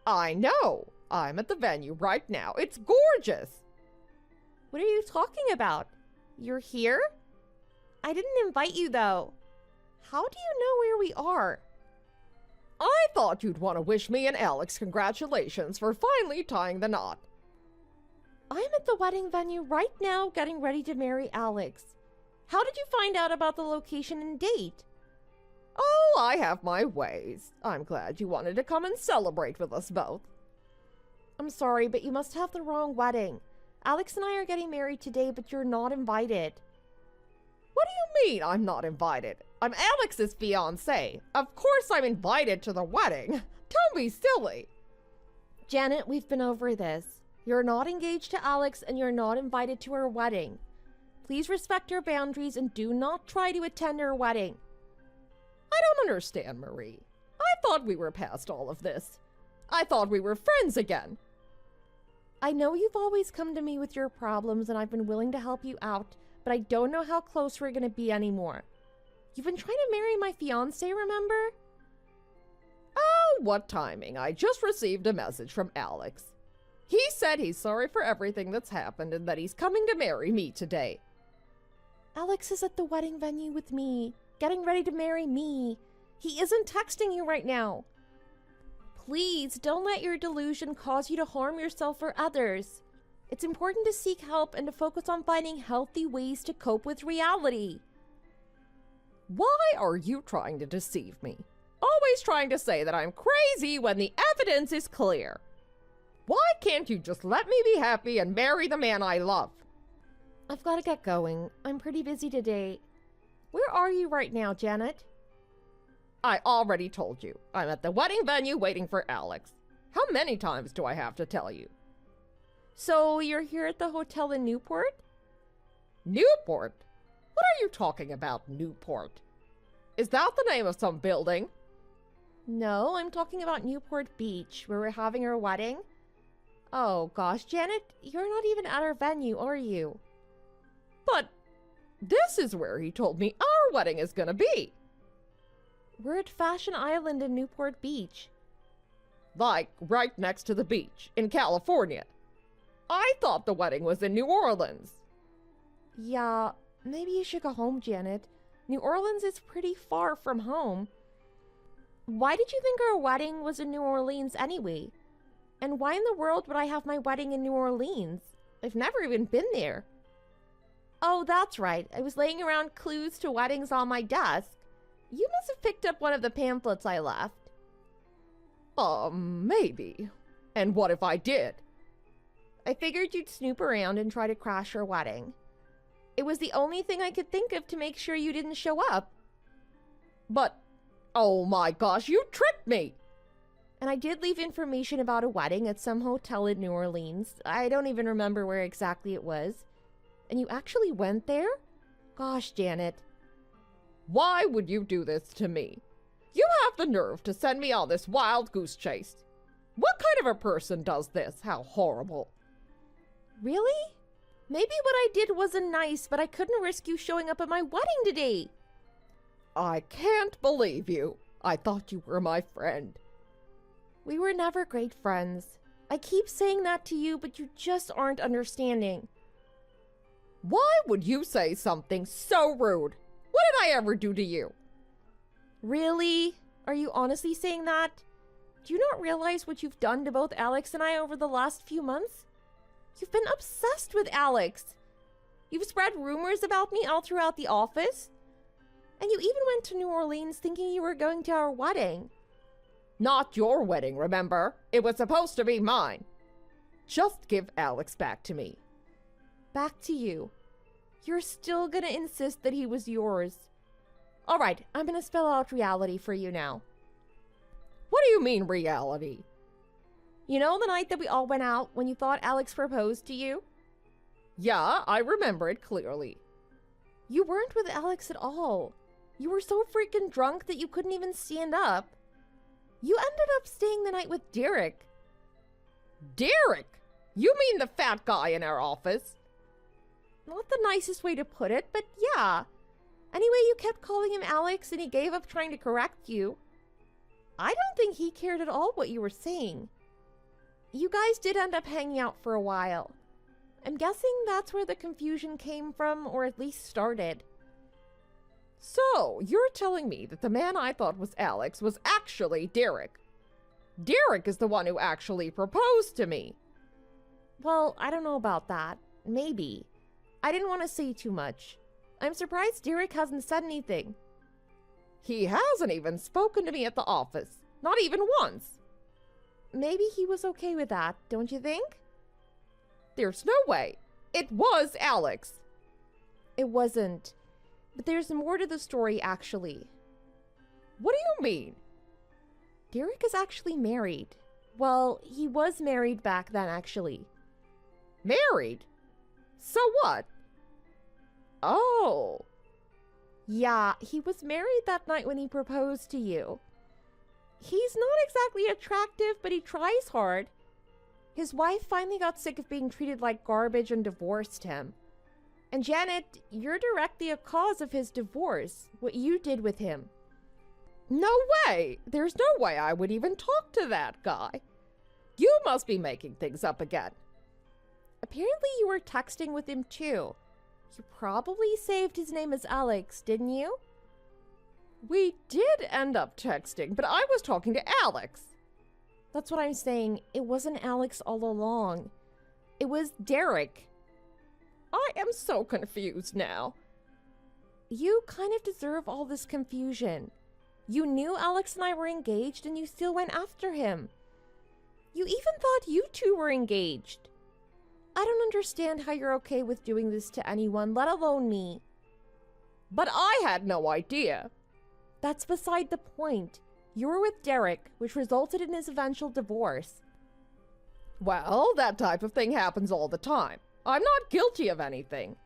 Speaker 3: I know. I'm at the venue right now. It's gorgeous.
Speaker 4: What are you talking about? You're here? I didn't invite you, though. How do you know where we are?
Speaker 3: I thought you'd want to wish me and Alex congratulations for finally tying the knot.
Speaker 4: I'm at the wedding venue right now getting ready to marry Alex. How did you find out about the location and date?
Speaker 3: Oh, I have my ways. I'm glad you wanted to come and celebrate with us both.
Speaker 4: I'm sorry, but you must have the wrong wedding. Alex and I are getting married today, but you're not invited.
Speaker 3: What do you mean I'm not invited? I'm Alex's fiancé. Of course I'm invited to the wedding. Don't be silly.
Speaker 4: Janet, we've been over this. You're not engaged to Alex and you're not invited to her wedding. Please respect her boundaries and do not try to attend her wedding.
Speaker 3: I don't understand, Marie. I thought we were past all of this. I thought we were friends again.
Speaker 4: I know you've always come to me with your problems and I've been willing to help you out, but I don't know how close we're going to be anymore. You've been trying to marry my fiancé, remember?
Speaker 3: Oh, what timing. I just received a message from Alex. He said he's sorry for everything that's happened and that he's coming to marry me today.
Speaker 4: Alex is at the wedding venue with me, getting ready to marry me. He isn't texting you right now. Please don't let your delusion cause you to harm yourself or others. It's important to seek help and to focus on finding healthy ways to cope with reality.
Speaker 3: Why are you trying to deceive me? Always trying to say that I'm crazy when the evidence is clear. Why can't you just let me be happy and marry the man I love?
Speaker 4: I've got to get going. I'm pretty busy today. Where are you right now, Janet?
Speaker 3: I already told you. I'm at the wedding venue waiting for Alex. How many times do I have to tell you?
Speaker 4: So you're here at the hotel in Newport?
Speaker 3: Newport? What are you talking about, Newport? Is that the name of some building?
Speaker 4: No, I'm talking about Newport Beach, where we're having our wedding. Oh gosh, Janet, you're not even at our venue, are you?
Speaker 3: But this is where he told me our wedding is gonna be.
Speaker 4: We're at Fashion Island in Newport Beach.
Speaker 3: Like right next to the beach in California. I thought the wedding was in New Orleans.
Speaker 4: Yeah, maybe you should go home, Janet. New Orleans is pretty far from home. Why did you think our wedding was in New Orleans anyway? And why in the world would I have my wedding in New Orleans? I've never even been there. Oh, that's right. I was laying around clues to weddings on my desk. You must have picked up one of the pamphlets I left.
Speaker 3: Maybe. And what if I did?
Speaker 4: I figured you'd snoop around and try to crash your wedding. It was the only thing I could think of to make sure you didn't show up.
Speaker 3: But, oh my gosh, you tricked me!
Speaker 4: And I did leave information about a wedding at some hotel in New Orleans. I don't even remember where exactly it was. And you actually went there? Gosh, Janet.
Speaker 3: Why would you do this to me? You have the nerve to send me on this wild goose chase. What kind of a person does this? How horrible.
Speaker 4: Really? Maybe what I did wasn't nice, but I couldn't risk you showing up at my wedding today.
Speaker 3: I can't believe you. I thought you were my friend.
Speaker 4: We were never great friends. I keep saying that to you, but you just aren't understanding.
Speaker 3: Why would you say something so rude? What did I ever do to you?
Speaker 4: Really? Are you honestly saying that? Do you not realize what you've done to both Alex and I over the last few months? You've been obsessed with Alex. You've spread rumors about me all throughout the office. And you even went to New Orleans thinking you were going to our wedding.
Speaker 3: Not your wedding, remember? It was supposed to be mine. Just give Alex back to me.
Speaker 4: Back to you. You're still gonna insist that he was yours. All right, I'm gonna spell out reality for you now.
Speaker 3: What do you mean, reality?
Speaker 4: You know the night that we all went out when you thought Alex proposed to you?
Speaker 3: Yeah, I remember it clearly.
Speaker 4: You weren't with Alex at all. You were so freaking drunk that you couldn't even stand up. You ended up staying the night with Derek.
Speaker 3: Derek? You mean the fat guy in our office?
Speaker 4: Not the nicest way to put it, but yeah. Anyway, you kept calling him Alex and he gave up trying to correct you. I don't think he cared at all what you were saying. You guys did end up hanging out for a while. I'm guessing that's where the confusion came from, or at least started.
Speaker 3: So, you're telling me that the man I thought was Alex was actually Derek. Derek is the one who actually proposed to me.
Speaker 4: Well, I don't know about that. Maybe. I didn't want to say too much. I'm surprised Derek hasn't said anything.
Speaker 3: He hasn't even spoken to me at the office. Not even once.
Speaker 4: Maybe he was okay with that, don't you think?
Speaker 3: There's no way. It was Alex.
Speaker 4: It wasn't. But there's more to the story, actually.
Speaker 3: What do you mean?
Speaker 4: Derek is actually married. Well, he was married back then, actually.
Speaker 3: Married? So what? Oh.
Speaker 4: Yeah, he was married that night when he proposed to you. He's not exactly attractive, but he tries hard. His wife finally got sick of being treated like garbage and divorced him. And Janet, you're directly a cause of his divorce, what you did with him.
Speaker 3: No way! There's no way I would even talk to that guy. You must be making things up again.
Speaker 4: Apparently you were texting with him too. You probably saved his name as Alex, didn't you?
Speaker 3: We did end up texting, but I was talking to Alex.
Speaker 4: That's what I'm saying. It wasn't Alex all along. It was Derek.
Speaker 3: I am so confused now.
Speaker 4: You kind of deserve all this confusion. You knew Alex and I were engaged and you still went after him. You even thought you two were engaged. I don't understand how you're okay with doing this to anyone, let alone me.
Speaker 3: But I had no idea.
Speaker 4: That's beside the point. You were with Derek, which resulted in his eventual divorce.
Speaker 3: Well, that type of thing happens all the time. I'm not guilty of anything.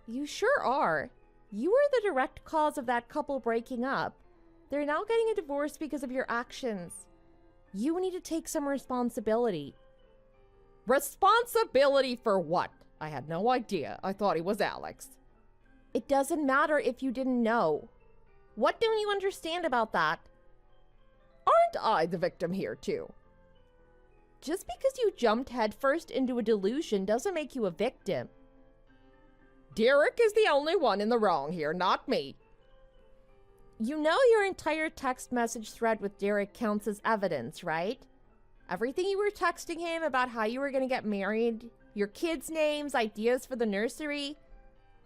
Speaker 4: You sure are. You were the direct cause of that couple breaking up. They're now getting a divorce because of your actions. You need to take some responsibility.
Speaker 3: Responsibility for what? I had no idea. I thought he was Alex.
Speaker 4: It doesn't matter if you didn't know. What don't you understand about that?
Speaker 3: Aren't I the victim here too?
Speaker 4: Just because you jumped headfirst into a delusion doesn't make you a victim.
Speaker 3: Derek is the only one in the wrong here, not me.
Speaker 4: You know your entire text message thread with Derek counts as evidence, right? Everything you were texting him about how you were going to get married, your kids' names, ideas for the nursery.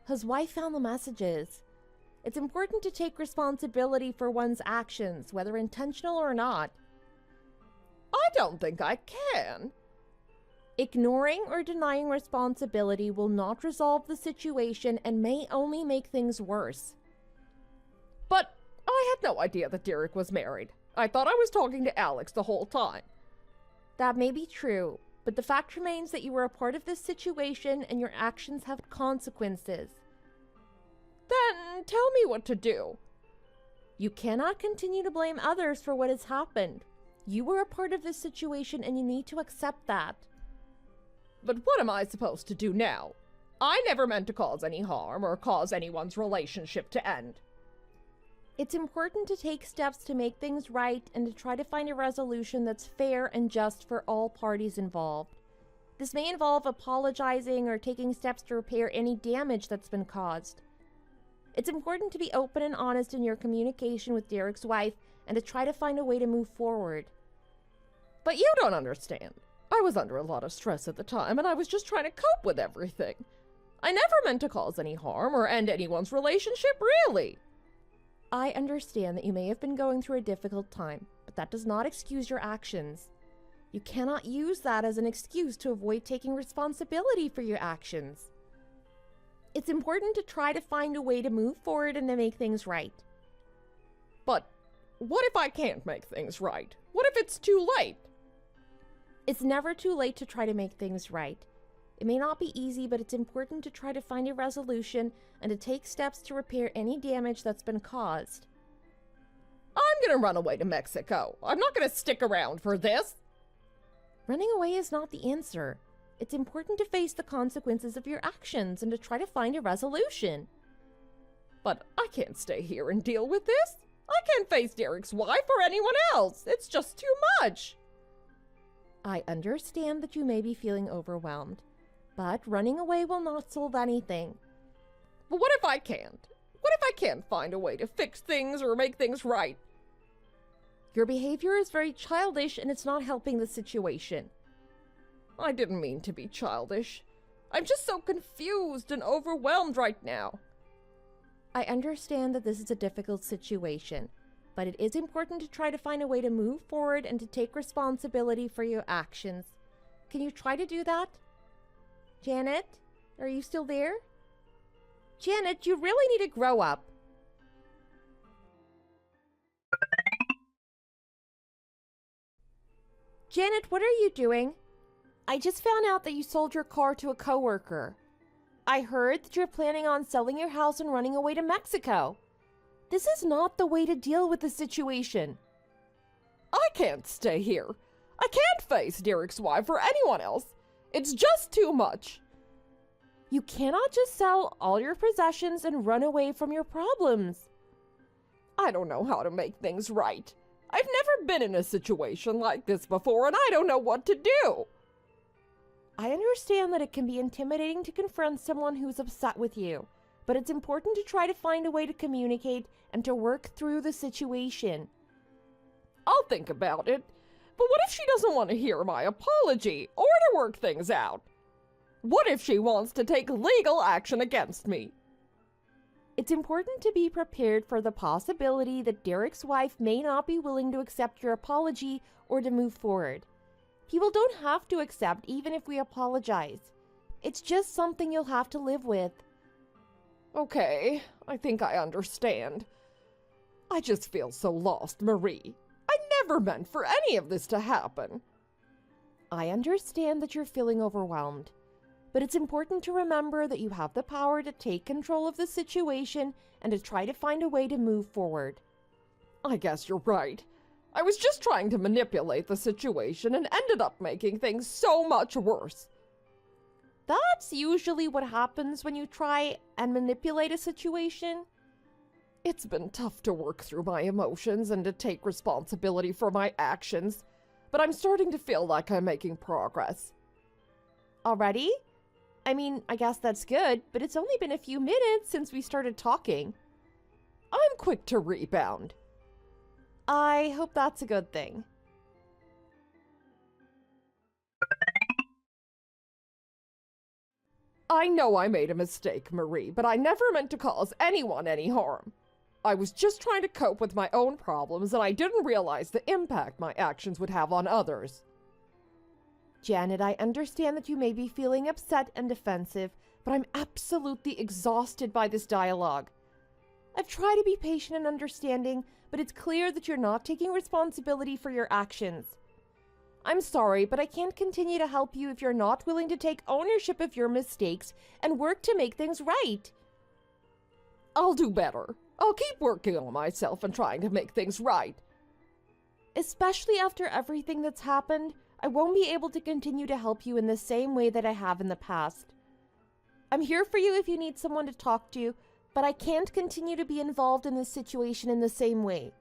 Speaker 4: His wife found the messages. It's important to take responsibility for one's actions, whether intentional or not.
Speaker 3: I don't think I can.
Speaker 4: Ignoring or denying responsibility will not resolve the situation and may only make things worse.
Speaker 3: But I had no idea that Derek was married. I thought I was talking to Alex the whole time.
Speaker 4: That may be true, but the fact remains that you were a part of this situation and your actions have consequences.
Speaker 3: Then tell me what to do.
Speaker 4: You cannot continue to blame others for what has happened. You were a part of this situation and you need to accept that.
Speaker 3: But what am I supposed to do now? I never meant to cause any harm or cause anyone's relationship to end.
Speaker 4: It's important to take steps to make things right and to try to find a resolution that's fair and just for all parties involved. This may involve apologizing or taking steps to repair any damage that's been caused. It's important to be open and honest in your communication with Derek's wife and to try to find a way to move forward.
Speaker 3: But you don't understand. I was under a lot of stress at the time and I was just trying to cope with everything. I never meant to cause any harm or end anyone's relationship, really.
Speaker 4: I understand that you may have been going through a difficult time, but that does not excuse your actions. You cannot use that as an excuse to avoid taking responsibility for your actions. It's important to try to find a way to move forward and to make things right.
Speaker 3: But what if I can't make things right? What if it's too late?
Speaker 4: It's never too late to try to make things right. It may not be easy, but it's important to try to find a resolution and to take steps to repair any damage that's been caused.
Speaker 3: I'm gonna run away to Mexico. I'm not gonna stick around for this.
Speaker 4: Running away is not the answer. It's important to face the consequences of your actions and to try to find a resolution.
Speaker 3: But I can't stay here and deal with this. I can't face Derek's wife or anyone else. It's just too much.
Speaker 4: I understand that you may be feeling overwhelmed, but running away will not solve anything.
Speaker 3: But what if I can't? What if I can't find a way to fix things or make things right?
Speaker 4: Your behavior is very childish and it's not helping the situation.
Speaker 3: I didn't mean to be childish. I'm just so confused and overwhelmed right now.
Speaker 4: I understand that this is a difficult situation, but it is important to try to find a way to move forward and to take responsibility for your actions. Can you try to do that? Janet, are you still there? Janet, you really need to grow up. Janet, what are you doing? I just found out that you sold your car to a coworker. I heard that you're planning on selling your house and running away to Mexico. This is not the way to deal with the situation.
Speaker 3: I can't stay here. I can't face Derek's wife or anyone else. It's just too much.
Speaker 4: You cannot just sell all your possessions and run away from your problems.
Speaker 3: I don't know how to make things right. I've never been in a situation like this before, and I don't know what to do.
Speaker 4: I understand that it can be intimidating to confront someone who's upset with you, but it's important to try to find a way to communicate and to work through the situation.
Speaker 3: I'll think about it. But what if she doesn't want to hear my apology or to work things out? What if she wants to take legal action against me?
Speaker 4: It's important to be prepared for the possibility that Derek's wife may not be willing to accept your apology or to move forward. People don't have to accept even if we apologize. It's just something you'll have to live with.
Speaker 3: Okay, I think I understand. I just feel so lost, Marie. I never meant for any of this to happen.
Speaker 4: I understand that you're feeling overwhelmed, but it's important to remember that you have the power to take control of the situation and to try to find a way to move forward.
Speaker 3: I guess you're right. I was just trying to manipulate the situation and ended up making things so much worse.
Speaker 4: That's usually what happens when you try and manipulate a situation.
Speaker 3: It's been tough to work through my emotions and to take responsibility for my actions, but I'm starting to feel like I'm making progress.
Speaker 4: Already? I mean, I guess that's good, but it's only been a few minutes since we started talking.
Speaker 3: I'm quick to rebound.
Speaker 4: I hope that's a good thing.
Speaker 3: I know I made a mistake, Marie, but I never meant to cause anyone any harm. I was just trying to cope with my own problems, and I didn't realize the impact my actions would have on others.
Speaker 4: Janet, I understand that you may be feeling upset and defensive, but I'm absolutely exhausted by this dialogue. I've tried to be patient and understanding, but it's clear that you're not taking responsibility for your actions. I'm sorry, but I can't continue to help you if you're not willing to take ownership of your mistakes and work to make things right.
Speaker 3: I'll do better. I'll keep working on myself and trying to make things right.
Speaker 4: Especially after everything that's happened, I won't be able to continue to help you in the same way that I have in the past. I'm here for you if you need someone to talk to, but I can't continue to be involved in this situation in the same way.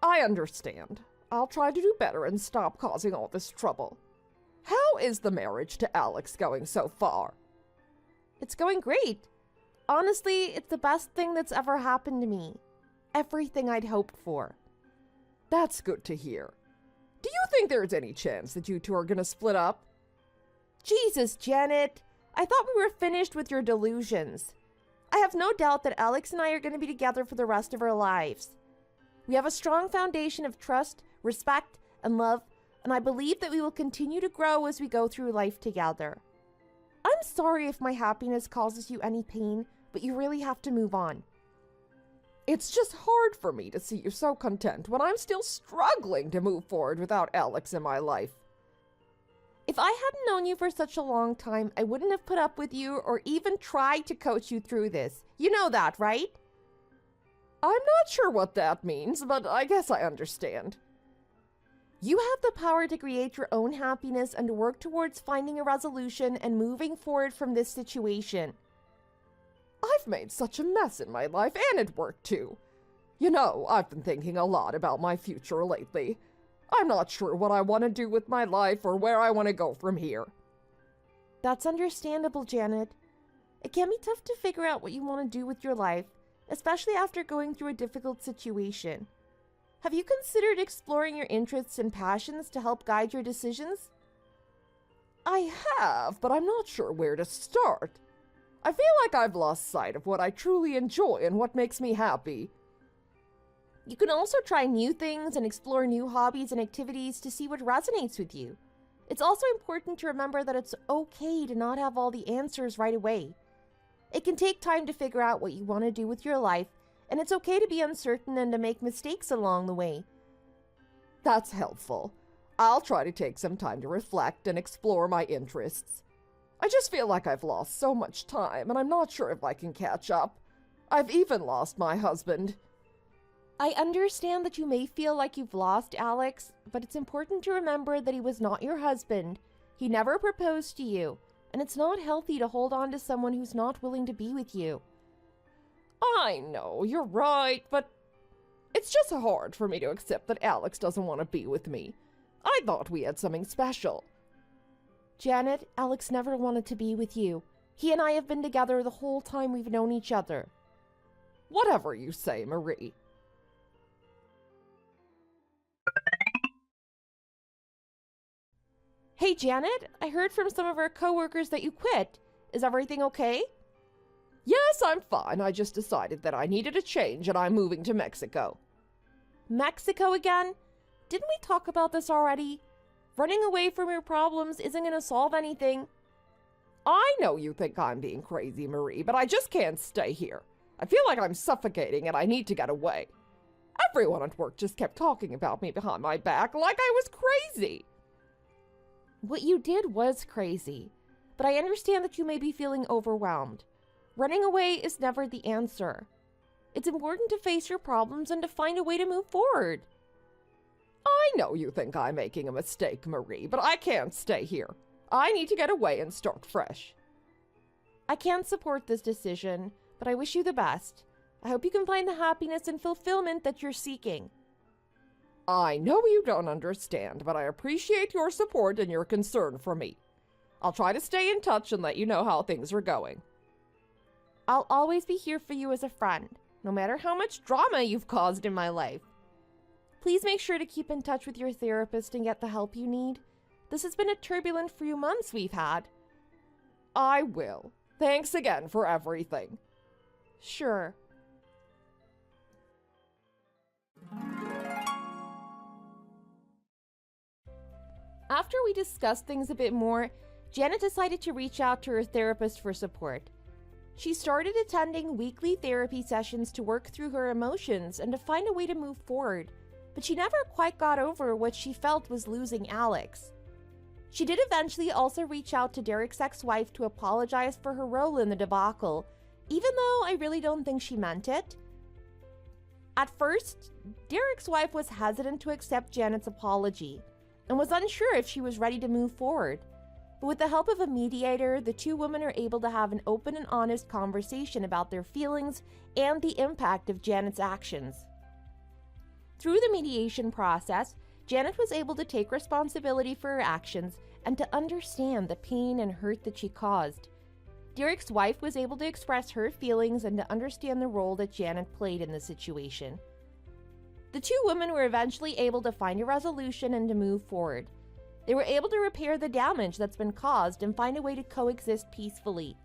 Speaker 3: I understand. I'll try to do better and stop causing all this trouble. How is the marriage to Alex going so far?
Speaker 4: It's going great. Honestly, it's the best thing that's ever happened to me. Everything I'd hoped for.
Speaker 3: That's good to hear. Do you think there's any chance that you two are gonna split up?
Speaker 4: Jesus, Janet. I thought we were finished with your delusions. I have no doubt that Alex and I are going to be together for the rest of our lives. We have a strong foundation of trust, respect, and love, and I believe that we will continue to grow as we go through life together. I'm sorry if my happiness causes you any pain, but you really have to move on.
Speaker 3: It's just hard for me to see you so content when I'm still struggling to move forward without Alex in my life.
Speaker 4: If I hadn't known you for such a long time, I wouldn't have put up with you or even tried to coach you through this. You know that, right?
Speaker 3: I'm not sure what that means, but I guess I understand.
Speaker 4: You have the power to create your own happiness and to work towards finding a resolution and moving forward from this situation.
Speaker 3: I've made such a mess in my life, and at work too. You know, I've been thinking a lot about my future lately. I'm not sure what I want to do with my life or where I want to go from here.
Speaker 4: That's understandable, Janet. It can be tough to figure out what you want to do with your life, especially after going through a difficult situation. Have you considered exploring your interests and passions to help guide your decisions?
Speaker 3: I have, but I'm not sure where to start. I feel like I've lost sight of what I truly enjoy and what makes me happy.
Speaker 4: You can also try new things and explore new hobbies and activities to see what resonates with you. It's also important to remember that it's okay to not have all the answers right away. It can take time to figure out what you want to do with your life, and it's okay to be uncertain and to make mistakes along the way.
Speaker 3: That's helpful. I'll try to take some time to reflect and explore my interests. I just feel like I've lost so much time, and I'm not sure if I can catch up. I've even lost my husband.
Speaker 4: I understand that you may feel like you've lost Alex, but it's important to remember that he was not your husband. He never proposed to you, and it's not healthy to hold on to someone who's not willing to be with you.
Speaker 3: I know, you're right, but it's just hard for me to accept that Alex doesn't want to be with me. I thought we had something special.
Speaker 4: Janet, Alex never wanted to be with you. He and I have been together the whole time we've known each other.
Speaker 3: Whatever you say, Marie.
Speaker 4: Hey, Janet, I heard from some of our coworkers that you quit. Is everything okay?
Speaker 3: Yes, I'm fine. I just decided that I needed a change and I'm moving to Mexico.
Speaker 4: Mexico again? Didn't we talk about this already? Running away from your problems isn't going to solve anything.
Speaker 3: I know you think I'm being crazy, Marie, but I just can't stay here. I feel like I'm suffocating and I need to get away. Everyone at work just kept talking about me behind my back like I was crazy.
Speaker 4: What you did was crazy, but I understand that you may be feeling overwhelmed. Running away is never the answer. It's important to face your problems and to find a way to move forward.
Speaker 3: I know you think I'm making a mistake, Marie, but I can't stay here. I need to get away and start fresh.
Speaker 4: I can't support this decision, but I wish you the best. I hope you can find the happiness and fulfillment that you're seeking.
Speaker 3: I know you don't understand, but I appreciate your support and your concern for me. I'll try to stay in touch and let you know how things are going.
Speaker 4: I'll always be here for you as a friend, no matter how much drama you've caused in my life. Please make sure to keep in touch with your therapist and get the help you need. This has been a turbulent few months we've had.
Speaker 3: I will. Thanks again for everything.
Speaker 4: Sure. After we discussed things a bit more, Janet decided to reach out to her therapist for support. She started attending weekly therapy sessions to work through her emotions and to find a way to move forward, but she never quite got over what she felt was losing Alex. She did eventually also reach out to Derek's ex-wife to apologize for her role in the debacle, even though I really don't think she meant it. At first, Derek's wife was hesitant to accept Janet's apology and was unsure if she was ready to move forward. But with the help of a mediator, the two women are able to have an open and honest conversation about their feelings and the impact of Janet's actions. Through the mediation process, Janet was able to take responsibility for her actions and to understand the pain and hurt that she caused. Derek's wife was able to express her feelings and to understand the role that Janet played in the situation. The two women were eventually able to find a resolution and to move forward. They were able to repair the damage that's been caused and find a way to coexist peacefully.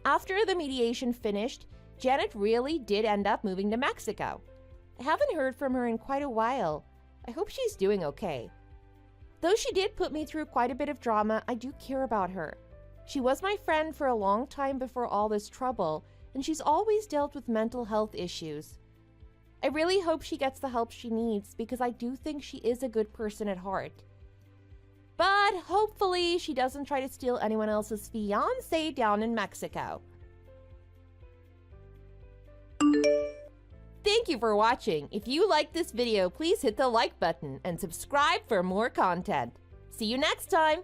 Speaker 4: After the mediation finished, Janet really did end up moving to Mexico. I haven't heard from her in quite a while. I hope she's doing okay. Though she did put me through quite a bit of drama, I do care about her. She was my friend for a long time before all this trouble, and she's always dealt with mental health issues. I really hope she gets the help she needs because I do think she is a good person at heart. But hopefully she doesn't try to steal anyone else's fiancé down in Mexico. Thank you for watching. If you liked this video, please hit the like button and subscribe for more content. See you next time!